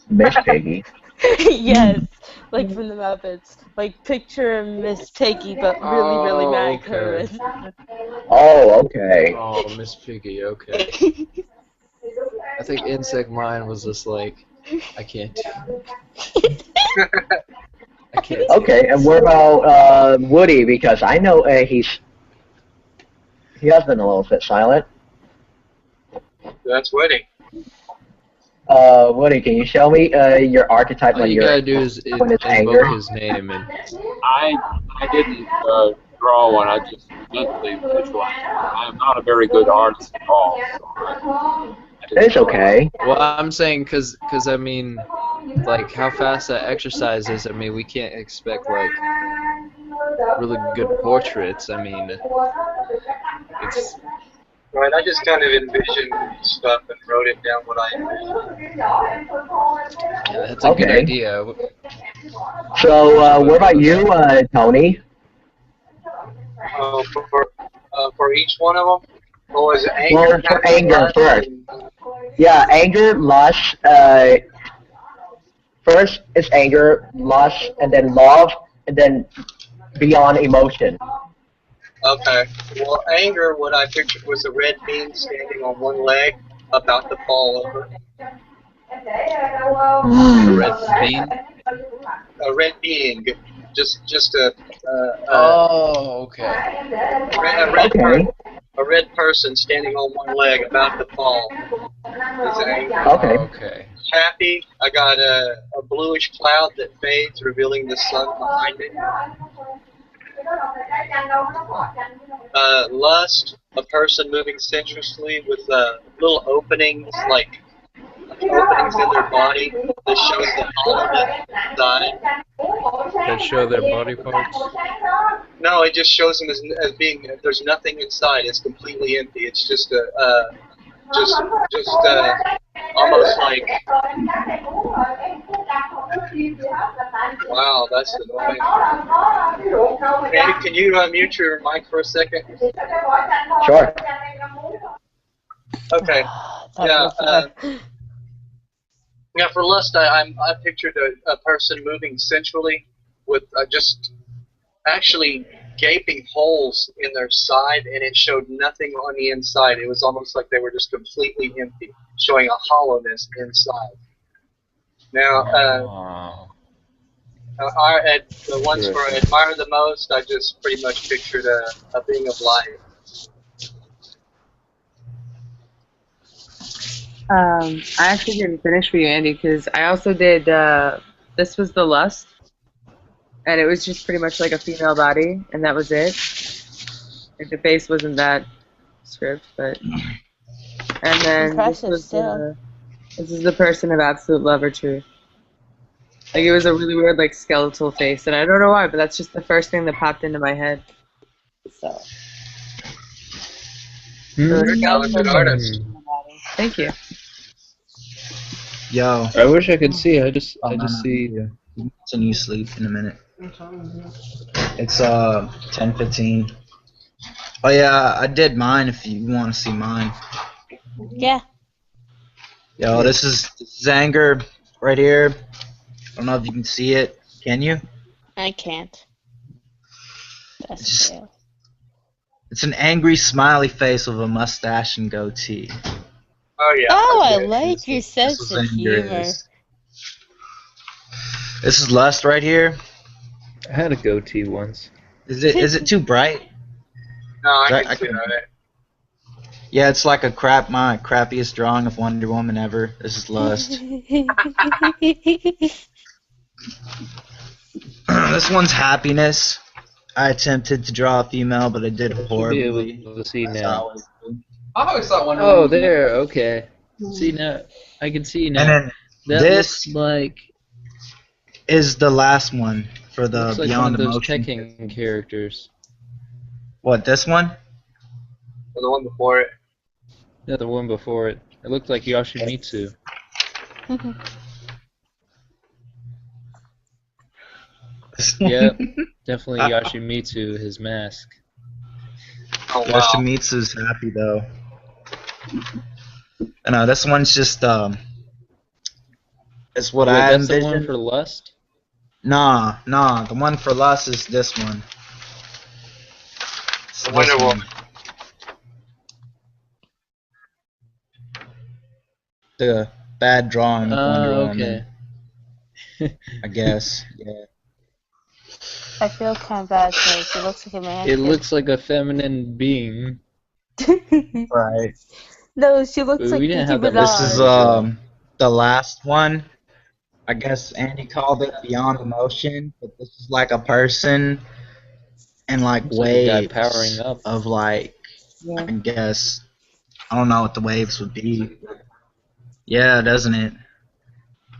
Miss Piggy. Yes, like from the Muppets. Like picture Miss Piggy, but really, really mad okay. Kermit. Oh, okay. Oh, Miss Piggy, okay. I think Insect Mind was just like, I can't. I can't. Okay, and what about Woody? Because I know he has been a little bit silent. That's Woody. Woody, can you show me your archetype All when you you're gotta do is invoke anger? his name and. I didn't draw one. I just mentally visualized. I am not a very good artist at all. So It's okay. Well, I'm saying because I mean, like how fast that exercise is. I mean, we can't expect like really good portraits. I mean, it's. Right, I just kind of envisioned stuff and wrote it down what I envisioned. Yeah, that's a good idea. So, what about you, Tony? For each one of them? Or was it anger? Well, for anger first. Yeah, anger, lust. First is anger, lust, and then love, and then beyond emotion. Okay. Well, anger, what I pictured was a red bean standing on one leg, about to fall over. A red bean? A red being. Just a. Oh, okay. A red person standing on one leg, about to fall. Is anger. Okay. Okay. Happy, I got a bluish cloud that fades, revealing the sun behind it. Lust, a person moving sensuously with little openings, like openings in their body that shows the hollowness inside. That show their body parts? No, it just shows them as being, there's nothing inside. It's completely empty. It's just almost like, wow, that's annoying. Andy, can you mute your mic for a second? Sure. Okay. Yeah, for lust, I pictured a person moving sensually with just actually gaping holes in their side, and it showed nothing on the inside. It was almost like they were just completely empty, showing a hollowness inside. Now, the ones where I admire the most, I just pretty much pictured a being of light. I actually didn't finish for you, Andy, because I also did, this was the lust, and it was just pretty much like a female body, and that was it. Like, the face wasn't that script, but... And then this is the person of absolute love or truth. Like, it was a really weird, like, skeletal face, and I don't know why, but that's just the first thing that popped into my head. So... Talented artist. Thank you. Yo. I wish I could see. I just see. Continue sleep in a minute. It's 10:15. Oh yeah, I did mine. If you want to see mine. Yeah. Yo, this is anger right here. I don't know if you can see it. Can you? I can't. That's it's an angry smiley face with a mustache and goatee. Oh yeah. Oh, I like your sense of humor. This is lust right here. I had a goatee once. Is it too bright? No, I I can see can- that. Yeah, it's like my crappiest drawing of Wonder Woman ever. This is Lust. This one's Happiness. I attempted to draw a female, but I did Should be horribly. able to see That's now. how I always do. I always thought Wonder Oh, Woman was there. Okay. See now. I can see now. And then That this looks like is the last one for the looks like one Beyond of those Emotion. Tekken characters. What, this one? Or the one before it. Yeah, the one before it. It looked like Yoshimitsu. Yep, definitely Yoshimitsu. His mask. Oh wow. Yoshimitsu's happy though. No, this one's just it's what Wait, I that's the envisioned. one for Lust? Nah, the one for Lust is this one. It's The this Wonder one. Woman. The bad drawing of Wonder Woman, Okay. I guess. Yeah. I feel kind of bad because she looks like a man. It looks like a feminine being. Right. No, she looks We like didn't Nicki have that This is Minaj. the last one. I guess Andy called it Beyond Emotion, but this is like a person and like Looks like a guy waves powering up. of like Yeah. I guess I don't know what the waves would be. Yeah, doesn't it?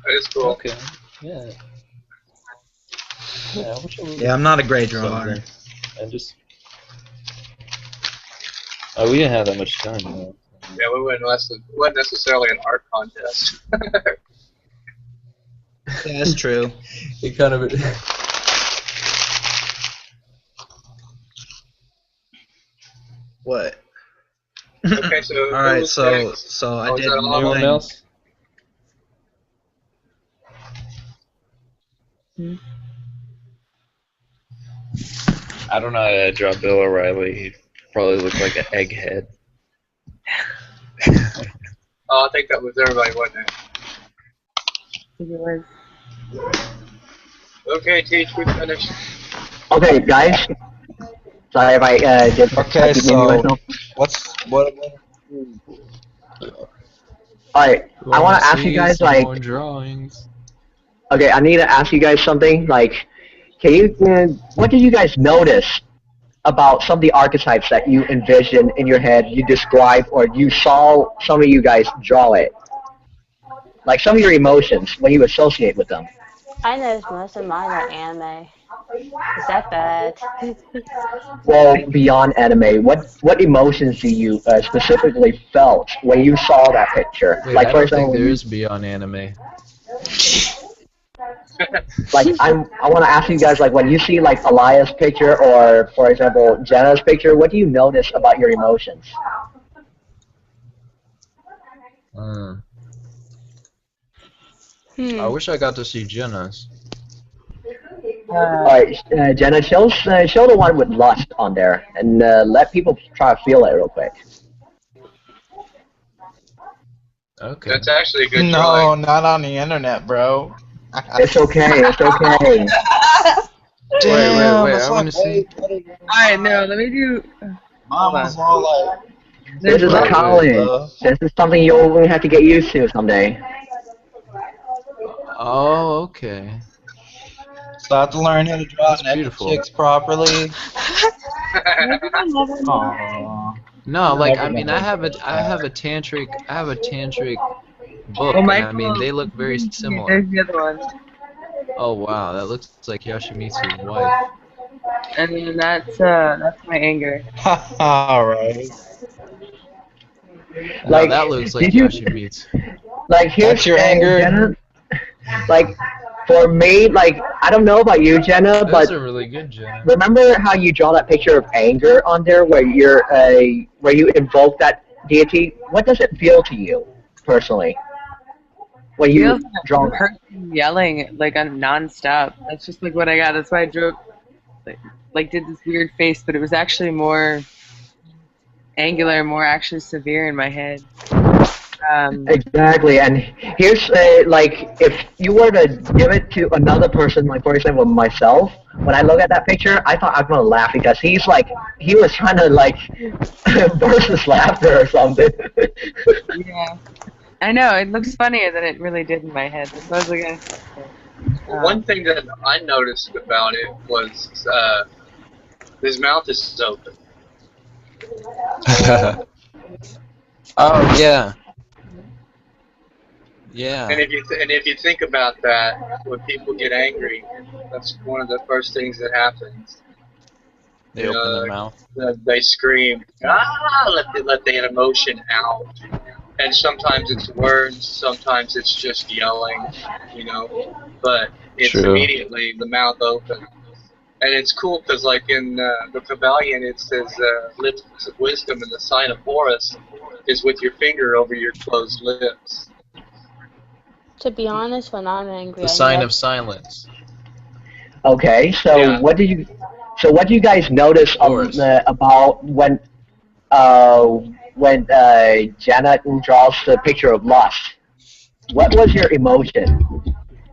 That is cool. Okay. Yeah. Yeah, I wish I would Yeah, I'm not a great drawer. something. I just. Oh, we didn't have that much time. Though. Yeah, we wasn't necessarily an art contest. Yeah, that's true. It kind of. What? Okay, so All right, who's so next? I Oh, is did that all? Anyone Merlin. else? I don't know how to draw Bill O'Reilly. He probably looked like an egghead. Oh, I think that was everybody, wasn't it? It was. Okay, Teach, we finished. Okay, guys. Sorry if I did. Okay, I did so mute myself. what? Alright, I want to ask you guys like. more drawings. Okay, I need to ask you guys something. Like, can you? What did you guys notice about some of the archetypes that you envisioned in your head, you described, or you saw some of you guys draw it? Like some of your emotions when you associate with them. I noticed most of mine are anime. Is that bad? Well, beyond anime, what emotions do you specifically felt when you saw that picture? Wait, Like, I for don't think example, there is beyond anime. like I want to ask you guys, like, when you see like Elias' picture or, for example, Jenna's picture, what do you notice about your emotions? I wish I got to see Jenna's. All right, Jenna, show the one with lust on there, and let people try to feel it real quick. Okay. That's actually a good No, drawing. not on the internet, bro. It's okay. It's okay. Damn, wait, it's I like wanna see. Alright, no, let me do. Mom was all like, This is a Wait, college. This is something you'll have to get used to someday. Oh, okay. so I have to learn how to draw That's naked beautiful. chicks properly. Aww. No, like I Never mean, know. I have a tantric book, Oh, and Michael, I mean they look very similar. There's the other one. Oh wow, that looks like Yoshimitsu's wife. And then that's my anger. Alright. Like, No, that looks like did you- Yoshimitsu. Like, here's That's your anger? Jenna, like, for me, like, I don't know about you, Jenna, but Those are really good, Jenna. remember how you draw that picture of anger on there, where where you invoke that deity? What does it feel to you personally when you Feels draw like a that? person yelling like on nonstop. That's just like what I got. That's why I drew like did this weird face, but it was actually more angular, more actually severe in my head. Exactly, and here's like if you were to give it to another person, like for example myself, when I look at that picture, I thought I was gonna laugh because he was trying to like burst his laughter or something. Yeah. I know, it looks funnier than it really did in my head. That's what I was gonna say. One thing that I noticed about it was his mouth is open. Oh yeah. Yeah. And if you think about that, when people get angry, that's one of the first things that happens. They open their mouth. They scream, let the emotion out. And sometimes it's words, sometimes it's just yelling, you know. But it's True. immediately the mouth open. And it's cool because, like in the Kabbalion, it says lips of wisdom, and the sign of Horus is with your finger over your closed lips. To be honest, when I'm angry, The sign of silence. Okay, so Yeah. what do you guys notice about when Jenna draws the picture of lust? What was your emotion?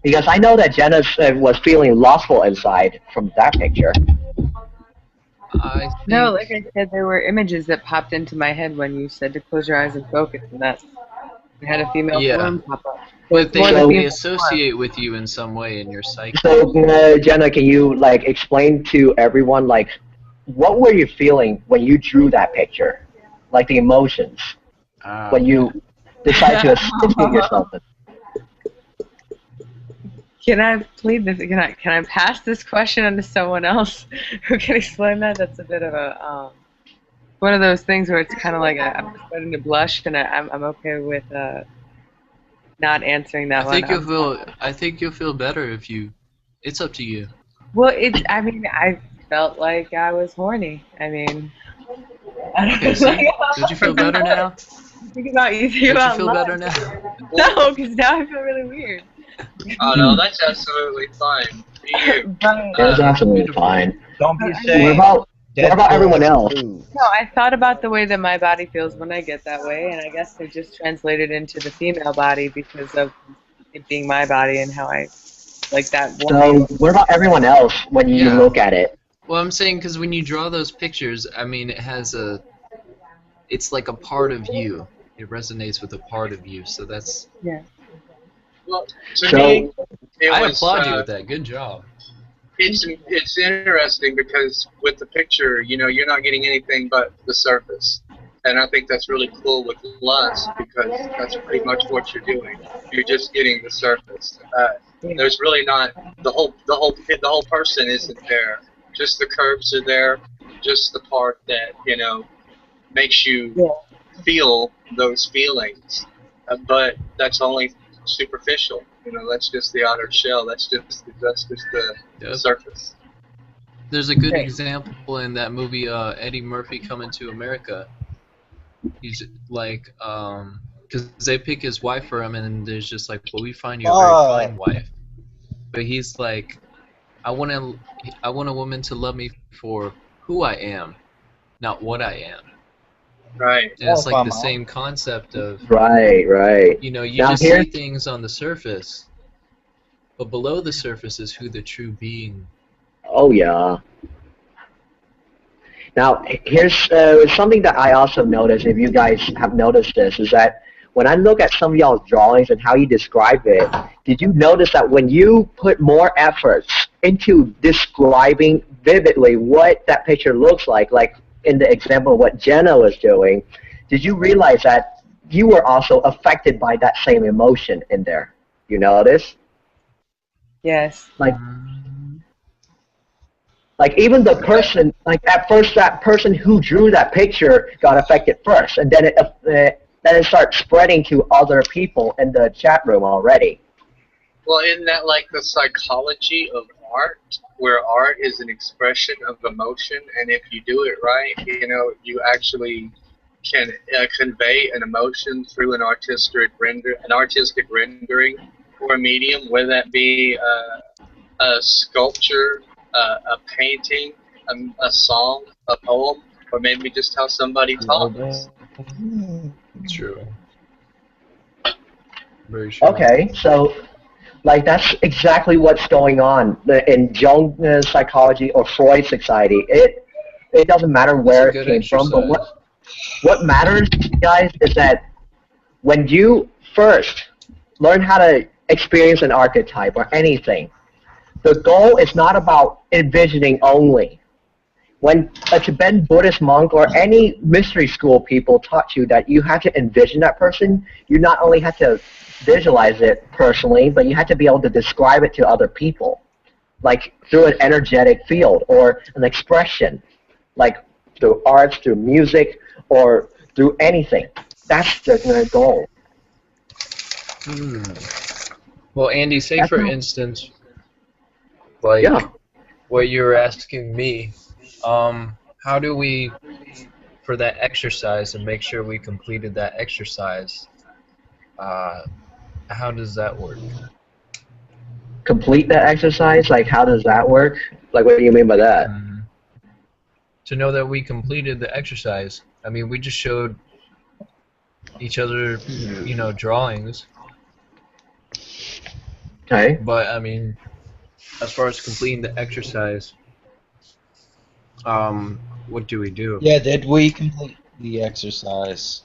Because I know that Jenna was feeling lustful inside from that picture. No, like I said, there were images that popped into my head when you said to close your eyes and focus, and that I had a female form pop up. But More they female associate with you in some way in your psyche. So Jenna, can you like explain to everyone like what were you feeling when you drew that picture, like the emotions when you decided to associate yourself with? Can I plead this? Can I pass this question on to someone else who can explain that? That's a bit of a one of those things where it's kind of like I'm starting to blush, and I'm okay with not answering that one. I think you'll feel better if you. It's up to you. Well, I mean, I felt like I was horny. I mean, Okay, see? Did you feel better now? Think about you. Did you feel better now? No, because now I feel really weird. Oh no, that's absolutely fine. That's absolutely fine. Don't be ashamed. What about everyone else? No, I thought about the way that my body feels when I get that way, and I guess they just translated into the female body because of it being my body and how I like that. So what about everyone else when you look at it? Well, I'm saying because when you draw those pictures, I mean, it's like a part of you. It resonates with a part of you, so that's. Yeah. Well, to me, I applaud you with that. Good job. It's interesting because with the picture, you know, you're not getting anything but the surface, and I think that's really cool with lust because that's pretty much what you're doing. You're just getting the surface. There's really not the whole person isn't there. Just the curves are there. Just the part that makes you feel those feelings, but that's only superficial. That's just the outer shell. That's just the surface. There's a good example in that movie, Eddie Murphy Coming to America. He's like, because they pick his wife for him, and there's just like, well, we find you a very fine wife, but he's like, I want a woman to love me for who I am, not what I am. Right. And it's like the same concept of right. You just see things on the surface, but below the surface is who the true being. Oh yeah. Now here's something that I also noticed. If you guys have noticed this, is that when I look at some of y'all's drawings and how you describe it, did you notice that when you put more efforts into describing vividly what that picture looks like in the example of what Jenna was doing, did you realize that you were also affected by that same emotion in there? You notice? Yes. Like even the person, like at first that person who drew that picture got affected first, and then it starts spreading to other people in the chat room already. Well, isn't that like the psychology of art, where art is an expression of emotion, and if you do it right, you actually can convey an emotion through an artistic rendering or a medium, whether that be a sculpture, a painting, a song, a poem, or maybe just how somebody talks. True. Very sure. Okay, so like that's exactly what's going on in Jung psychology or Freud society. It doesn't matter where it came from, but what matters, guys, is that when you first learn how to experience an archetype or anything, the goal is not about envisioning only. When a Tibetan Buddhist monk or any mystery school people taught you that you have to envision that person, you not only have to visualize it personally, but you have to be able to describe it to other people, like through an energetic field or an expression, like through arts, through music, or through anything. That's the goal. Well, Andy, say for instance, like what you were asking me, how do we, for that exercise, and make sure we completed that exercise, how does that work? Complete that exercise? Like, how does that work? Like, what do you mean by that? To know that we completed the exercise. I mean, we just showed each other, you know, drawings. Okay. But, I mean, as far as completing the exercise, what do we do? Yeah, did we complete the exercise?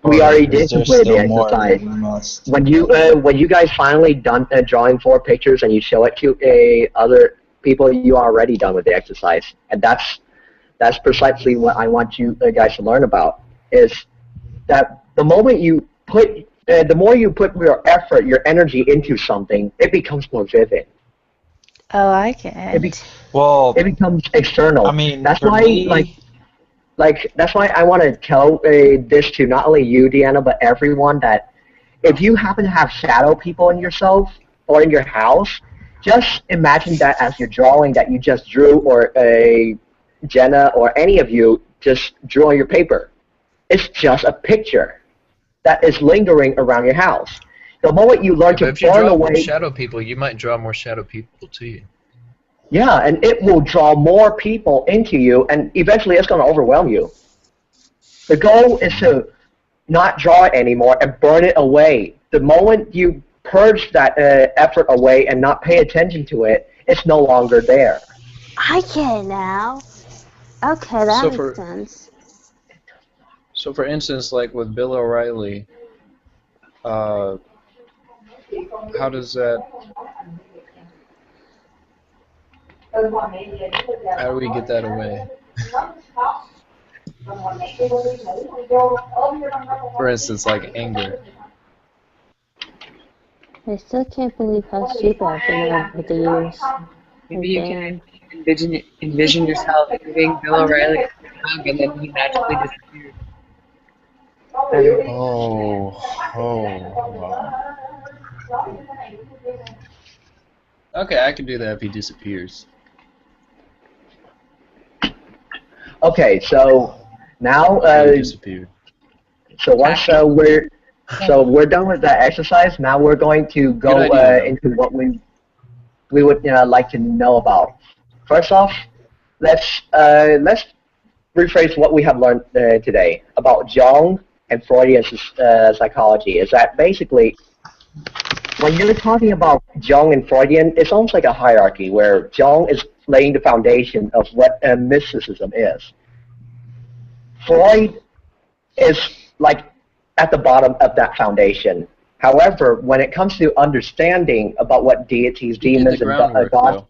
We already did Is there complete the still more that exercise. we must? When you guys finally done drawing 4 pictures and you show it to other people, you are already done with the exercise, and that's precisely what I want you guys to learn about. Is that the moment you put, the more you put your effort, your energy into something, it becomes more vivid. Oh, I get it. It becomes external. I mean, that's for why, me, that's why I want to tell this to not only you, Deanna, but everyone, that if you happen to have shadow people in yourself or in your house, just imagine that as your drawing that you just drew, or Jenna or any of you just drew on your paper. It's just a picture that is lingering around your house. The moment you learn to if you burn draw away, more shadow people, you might draw more shadow people to you. yeah, and it will draw more people into you, and eventually it's going to overwhelm you. The goal is to not draw it anymore and burn it away. The moment you purge that effort away and not pay attention to it, it's no longer there. I get it now. Okay, that So makes sense. So, for instance, like with Bill O'Reilly, how does that? How do we get that away? For instance, like anger. I still can't believe how stupid I've been over the years. Maybe you can envision yourself giving Bill O'Reilly a hug, and then he magically disappeared. Wow. Okay, I can do that if he disappears. Okay, so now He disappeared. so once we're done with that exercise, now we're going to go into what we would like to know about. First off, let's rephrase what we have learned today about Jung and Freudian psychology. Is that basically, when you're talking about Jung and Freudian, it's almost like a hierarchy where Jung is laying the foundation of what mysticism is. Freud is like at the bottom of that foundation. However, when it comes to understanding about what deities, demons, and gods,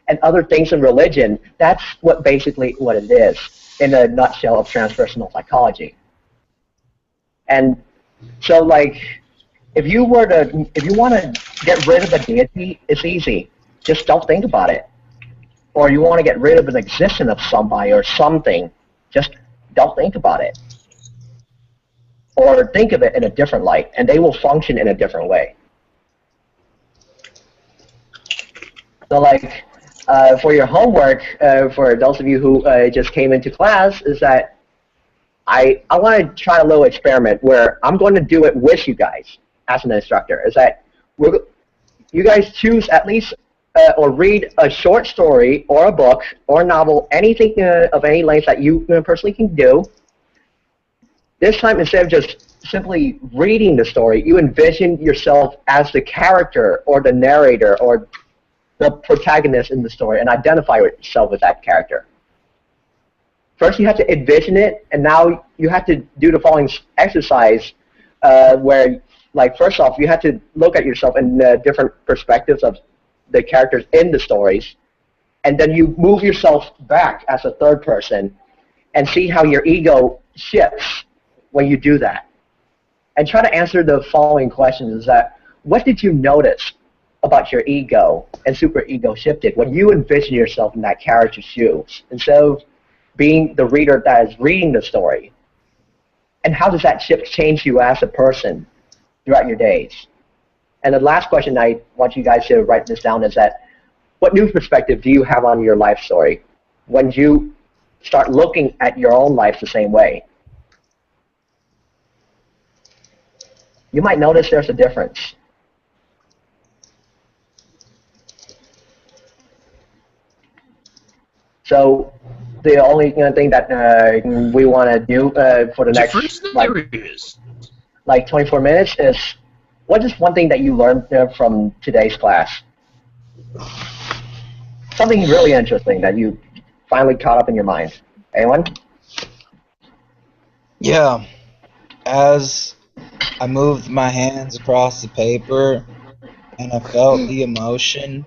and other things in religion, that's what basically what it is in a nutshell of transpersonal psychology. And so, like, if you want to get rid of a deity, it's easy. Just don't think about it. Or you want to get rid of an existence of somebody or something, just don't think about it. Or think of it in a different light, and they will function in a different way. So, like, for your homework, for those of you who just came into class, is that I want to try a little experiment where I'm going to do it with you guys as an instructor. Is that you guys choose at least or read a short story or a book or a novel, anything of any length that you personally can do. This time, instead of just simply reading the story, you envision yourself as the character or the narrator or the protagonist in the story and identify yourself with that character. First, you have to envision it, and now you have to do the following exercise where, like, first off, you have to look at yourself in different perspectives of the characters in the stories, and then you move yourself back as a third person and see how your ego shifts when you do that. And try to answer the following questions: is that, what did you notice about your ego and superego shifted when you envision yourself in that character's shoes instead of being the reader that is reading the story? And how does that shift change you as a person throughout your days? And the last question I want you guys to write this down is that, what new perspective do you have on your life story when you start looking at your own life the same way? You might notice there's a difference. So the only thing that we want to do for the next like 24 minutes is, what is one thing that you learned from today's class? Something really interesting that you finally caught up in your mind. Anyone? Yeah. As I moved my hands across the paper and I felt the emotion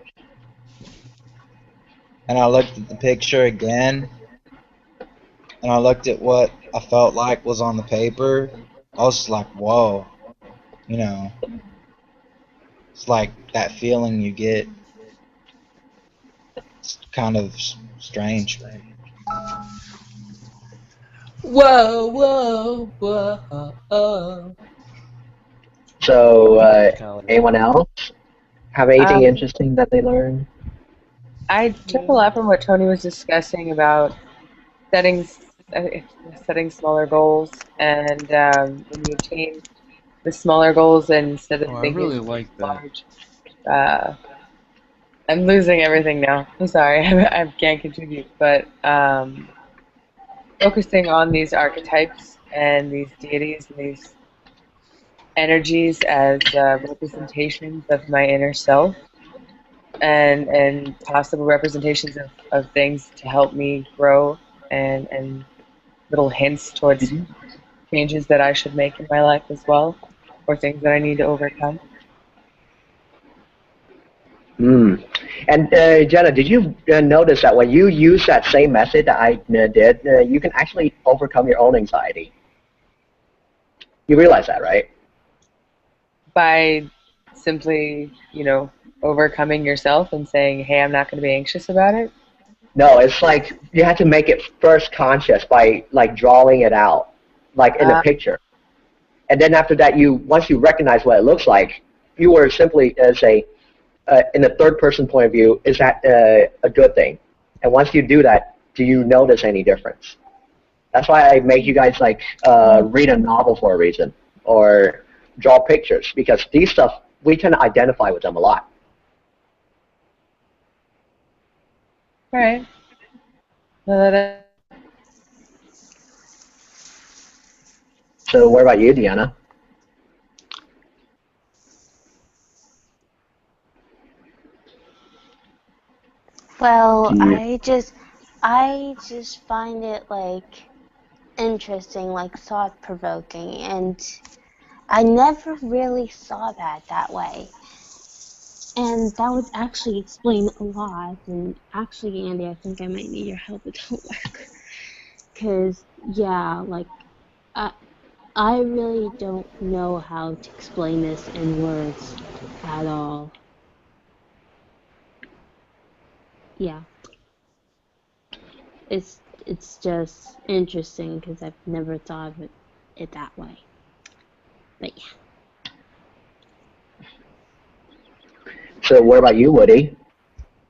and I looked at the picture again and I looked at what I felt like was on the paper, I was like, whoa. You know, it's like that feeling you get. It's kind of strange. Whoa, whoa, whoa. So, anyone else have anything interesting that they learned? I took a lot from what Tony was discussing about setting smaller goals, and when you attain the smaller goals and instead of I thinking really like that. large. I'm losing everything now. I'm sorry, I can't contribute, but focusing on these archetypes and these deities and these energies as representations of my inner self, and possible representations of things to help me grow, and little hints towards changes that I should make in my life as well, or things that I need to overcome. And Jenna, did you notice that when you use that same method that I did, you can actually overcome your own anxiety? You realize that, right? By simply, overcoming yourself and saying, hey, I'm not going to be anxious about it? No, it's like you have to make it first conscious by like drawing it out, like in a picture. And then after that, once you recognize what it looks like, you were simply say, in the third person point of view, is that a good thing? And once you do that, do you notice any difference? That's why I make you guys like read a novel for a reason, or draw pictures, because these stuff, we can identify with them a lot. All right. So what about you, Deanna? Well, I just find it like interesting, like thought-provoking, and I never really saw that way. And that would actually explain a lot. And actually, Andy, I think I might need your help with homework. Because, yeah, like, I really don't know how to explain this in words at all. Yeah. It's just interesting because I've never thought of it that way. But yeah. So what about you, Woody?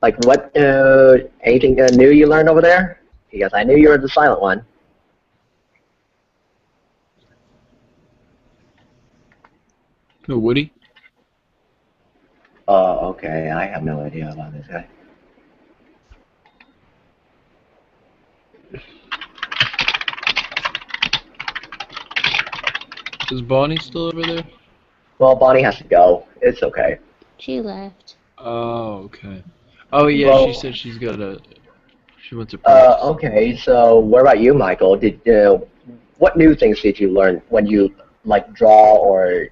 Like, what anything new you learned over there? Because I knew you were the silent one. Who, Woody? Oh, okay. I have no idea about this guy. Is Bonnie still over there? Well, Bonnie has to go. It's okay. She left. Oh, okay. Oh yeah, Well, she said she went to practice. okay. So, what about you, Michael? What new things did you learn when you like draw or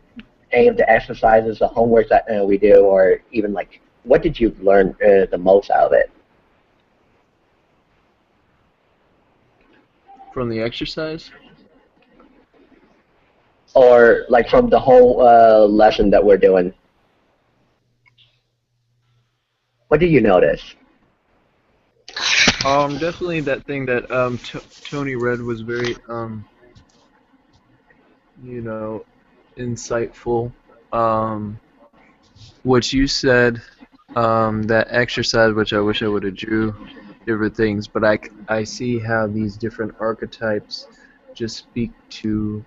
any of the exercises, the homework that we do, or even like what did you learn the most out of it? From the exercise? Or like from the whole lesson that we're doing? What did you notice? Definitely that thing that Tony read was very you know, insightful. What you said, that exercise, which I wish I would have drew different things, but I see how these different archetypes just speak to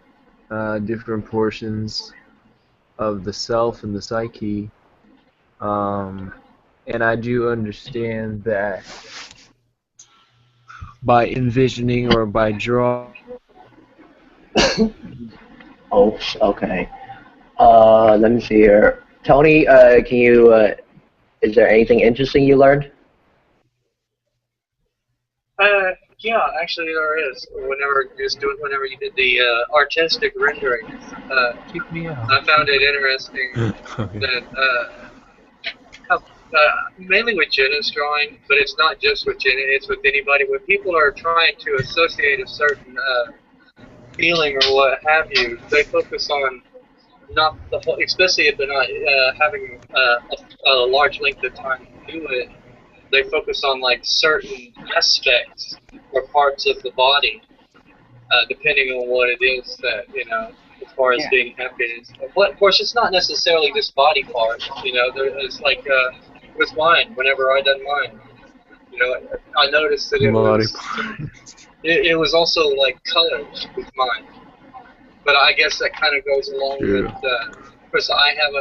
different portions of the self and the psyche, and I do understand that by envisioning or by drawing. Oops, okay. Let me see here. Tony, can you, is there anything interesting you learned? Yeah, actually there is. Whenever you did the artistic rendering, Kick me out. I found it interesting Okay. that mainly with Jenna's drawing, but it's not just with Jenna, it's with anybody. When people are trying to associate a certain feeling or what have you, they focus on not the whole, especially if they're not having a large length of time to do it. They focus on like certain aspects or parts of the body, depending on what it is that, as far as being happy is. But of course, it's not necessarily just body parts. It's like with mine. Whenever I done mine, I noticed that it was also like colors with mine. But I guess that kind of goes along with. Of course, I have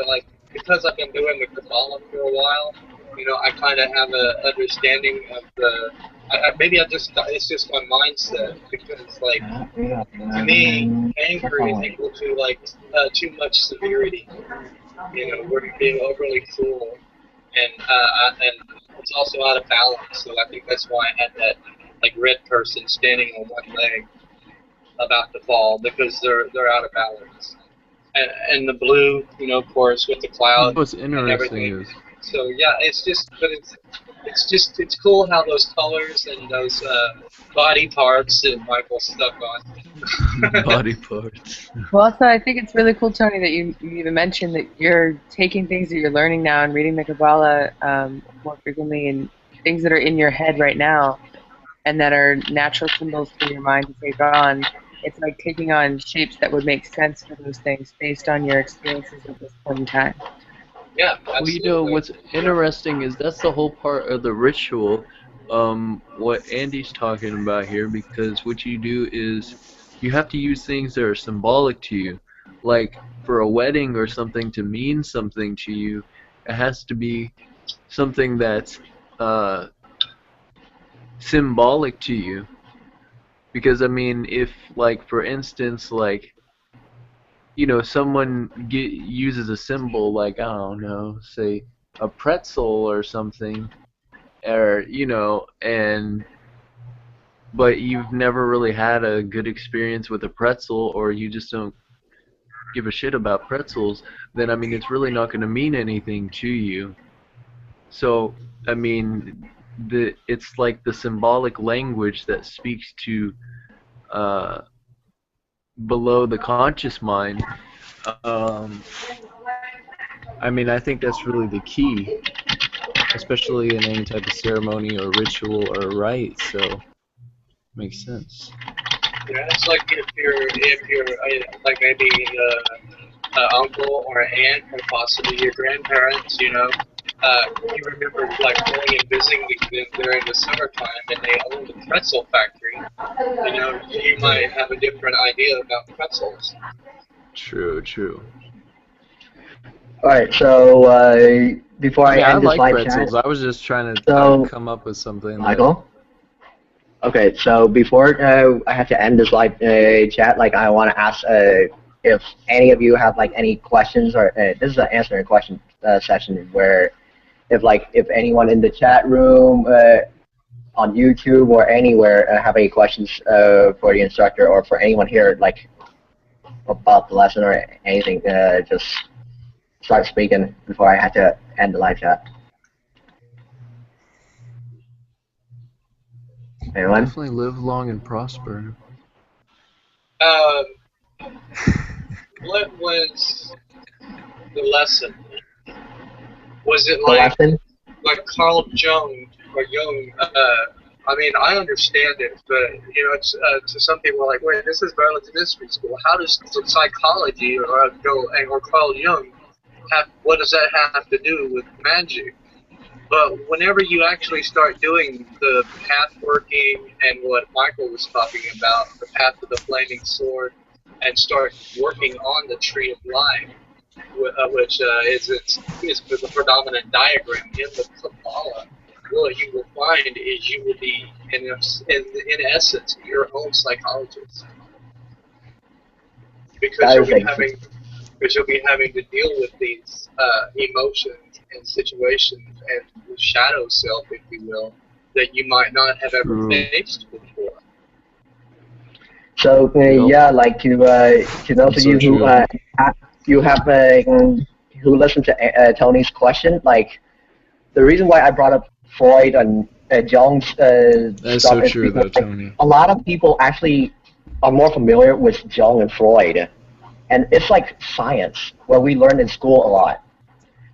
because I've been doing the Kabbalah for a while. I kind of have an understanding of the. It's just my mindset because, to me, anger is equal to too much severity. We're being overly cruel, and it's also out of balance. So I think that's why I had that red person standing on one leg about to fall because they're out of balance. And the blue, of course, with the cloud. What's interesting is. So yeah, it's cool how those colors and those body parts that Michael stuck on. Body parts. Well, also, I think it's really cool, Tony, that you even mentioned that you're taking things that you're learning now and reading the Kabbalah more frequently and things that are in your head right now and that are natural symbols for your mind to take on. It's like taking on shapes that would make sense for those things based on your experiences at this point in time. Yeah, absolutely. Well, what's interesting is that's the whole part of the ritual, what Andy's talking about here, because what you do is you have to use things that are symbolic to you. Like, for a wedding or something to mean something to you, it has to be something that's symbolic to you. Because, I mean, if, for instance, someone uses a symbol I don't know, say a pretzel or something, or but you've never really had a good experience with a pretzel, or you just don't give a shit about pretzels, then I mean it's really not going to mean anything to you. So I mean, it's like the symbolic language that speaks to below the conscious mind. I mean, I think that's really the key, especially in any type of ceremony or ritual or rite. So, makes sense. Yeah, it's like if you're like maybe an uncle or an aunt or possibly your grandparents, you remember going and visiting them during the summertime and they own the pretzel factory. You might have a different idea about pretzels. True. Alright, so before I end this live pretzels. chat, I was just trying to come up with something. Michael? Okay, so before I have to end this live chat, I want to ask if any of you have like any questions, or this is an answering question session where if anyone in the chat room, on YouTube or anywhere have any questions for the instructor or for anyone here like about the lesson or anything, just start speaking before I have to end the live chat. Anyone? Definitely live long and prosper. What was the lesson? Was it The like lesson? Carl Jung or Jung? I mean, I understand it, but you know, it's, to some people, like, wait, this is Merlin's mystery school. How does psychology or Carl Jung have? What does that have to do with magic? But whenever you actually start doing the path working and what Michael was talking about, the path of the flaming sword, and start working on the tree of life, which is the predominant diagram in the Kabbalah, what you will find is you will be, in essence, your own psychologist. Because you'll be having to deal with these emotions and situations and the shadow self, if you will, that you might not have ever faced before. So yeah, like to those of you who who listened to Tony's question, like the reason why I brought up Freud and Jung's That's stuff so is true, because though, Tony. a lot of people actually are more familiar with Jung and Freud, and it's like science where we learn in school a lot.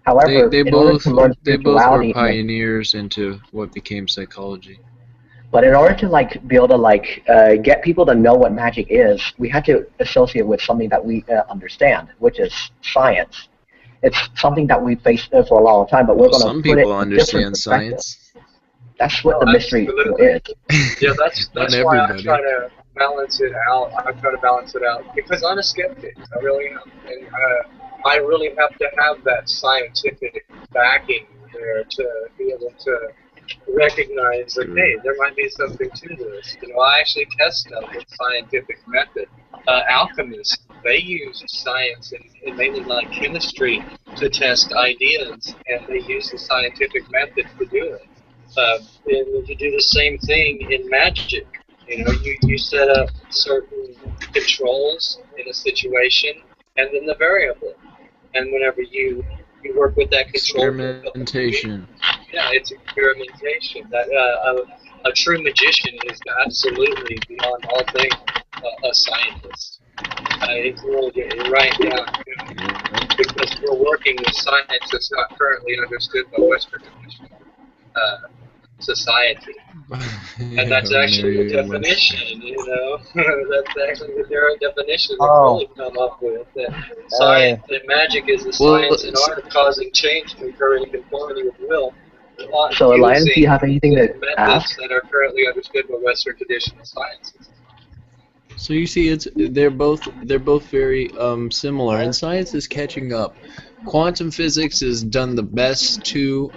However, They in order both to learn they both were spirituality, pioneers into what became psychology. but in order to like be able to like get people to know what magic is, we had to associate with something that we understand, which is science. It's something that we faced for a long time, but we're going to Some put it people in a different understand perspective. science. That's what the mystery is. Yeah, that's Not why I everybody. try to balance it out. I try to balance it out because I'm a skeptic. I really am, and I really have to have that scientific backing there to be able to recognize that, hey, there might be something to this. You know, I actually test stuff with scientific method. Alchemists, they use science and mainly like chemistry to test ideas, and they use the scientific method to do it. And you do the same thing in magic. You know, you set up certain controls in a situation, and then the variable. And whenever you work with that control, Experimentation. Yeah, it's experimentation. That a true magician is absolutely beyond all things a scientist. It's really getting right down to, because we're working with science that's not currently understood by Western society. And that's actually the definition, you know. That's actually the definition that really come up with. That science and magic is the science and art of causing change to occur in conformity with will. So, Elias, do you have anything to methods ask? that are currently understood by Western traditional sciences. So you see, they're both very similar, and science is catching up. Quantum physics has done the best to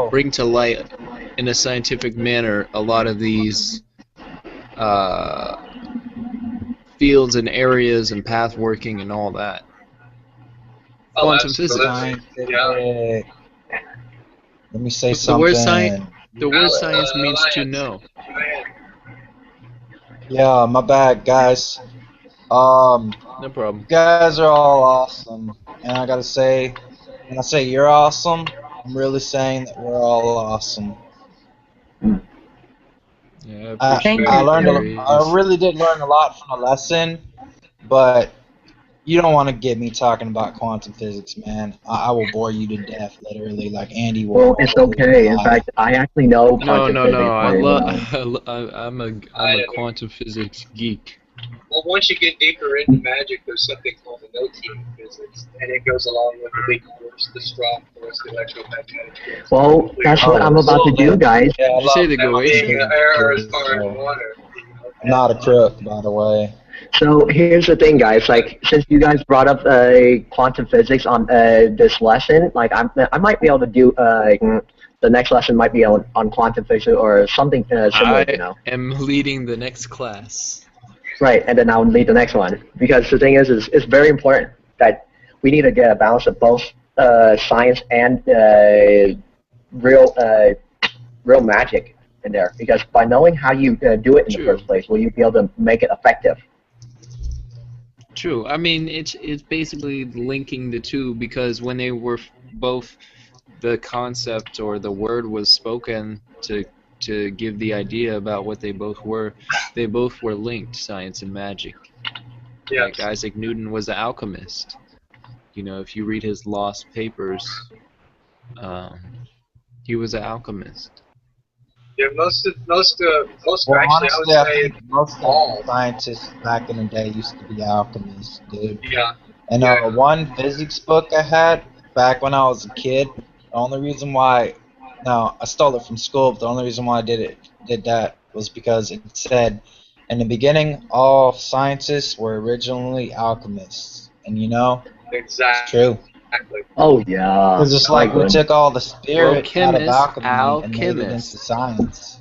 bring to light in a scientific manner a lot of these fields and areas and path working and all that. Quantum physics. Yeah. Let me say something. The word science means to know. Yeah, my bad, guys. No problem. You guys are all awesome, and I gotta say, when I say you're awesome, I'm really saying that we're all awesome. Yeah, I appreciate I really did learn a lot from the lesson, but you don't want to get me talking about quantum physics, man. I will bore you to death, literally, like Andy will. Well, it's okay. In fact, I actually know quantum physics. No. I'm a quantum physics geek. Well, once you get deeper into magic, there's something called the no-team physics, and it goes along with the weak force, the strong force, the electromagnetic force. Well, that's what I'm about to do, guys. Did you say the Goetia? Air is fire and water. I'm not a crook, by the way. So here's the thing, guys. Like, since you guys brought up quantum physics on this lesson, like I might be able to do the next lesson might be on quantum physics or something similar. You know. I am leading the next class. Right, and then I'll lead the next one. Because the thing is it's very important that we need to get a balance of both science and real real magic in there. Because by knowing how you do it in the first place, will you be able to make it effective? True. I mean, it's basically linking the two, because when they were both, the concept or the word was spoken to give the idea about what they both were linked, science and magic. Yes. Like Isaac Newton was an alchemist. You know, if you read his lost papers, he was an alchemist. Yeah, most Well, actually, honestly, I I would say think most of the all. scientists back in the day used to be alchemists, dude. Yeah. And Yeah. one physics book I had back when I was a kid, the only reason why, no, I stole it from school, but the only reason why I did that was because it said, in the beginning, all scientists were originally alchemists. And you know, Exactly. it's true. Oh yeah. Because it's like we took all the spirit out of alchemy and made it into science.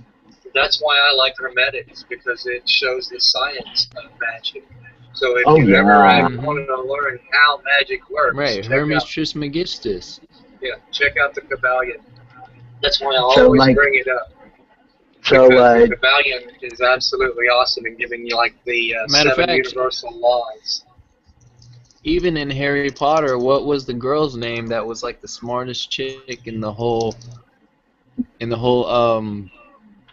That's why I like Hermetics, because it shows the science of magic. So if Oh, you yeah. ever want to learn how magic works, Right, check Hermes out, Trismegistus. yeah, check out the Kabbalion. That's why I So, always like- bring it up. So, Because the Kabbalion is absolutely awesome in giving you like the Matter of 7 fact- universal laws. Even in Harry Potter, what was the girl's name that was like the smartest chick in the whole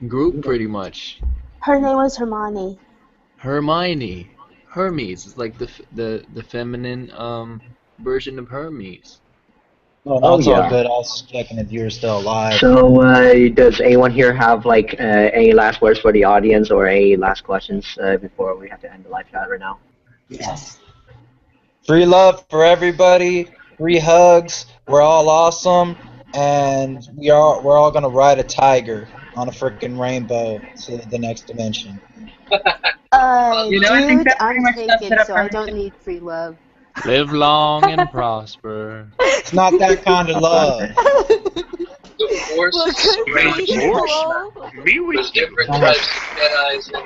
group, pretty much? Her name was Hermione. Hermione. Hermes is like the feminine version of Hermes. Oh, Oh, that's all yeah. good. I was checking if you were still alive. So, does anyone here have like any last words for the audience or any last questions before we have to end the live chat right now? Yes. Free love for everybody. Free hugs. We're all awesome, and we're all gonna ride a tiger on a freaking rainbow to the next dimension. You know, I think Dude, that pretty I'm much sums it taken, up so I for don't me. need free love. Live long and prosper. It's not that kind of love. The Force Well, is could be, strange. hello? There's different types of Jedis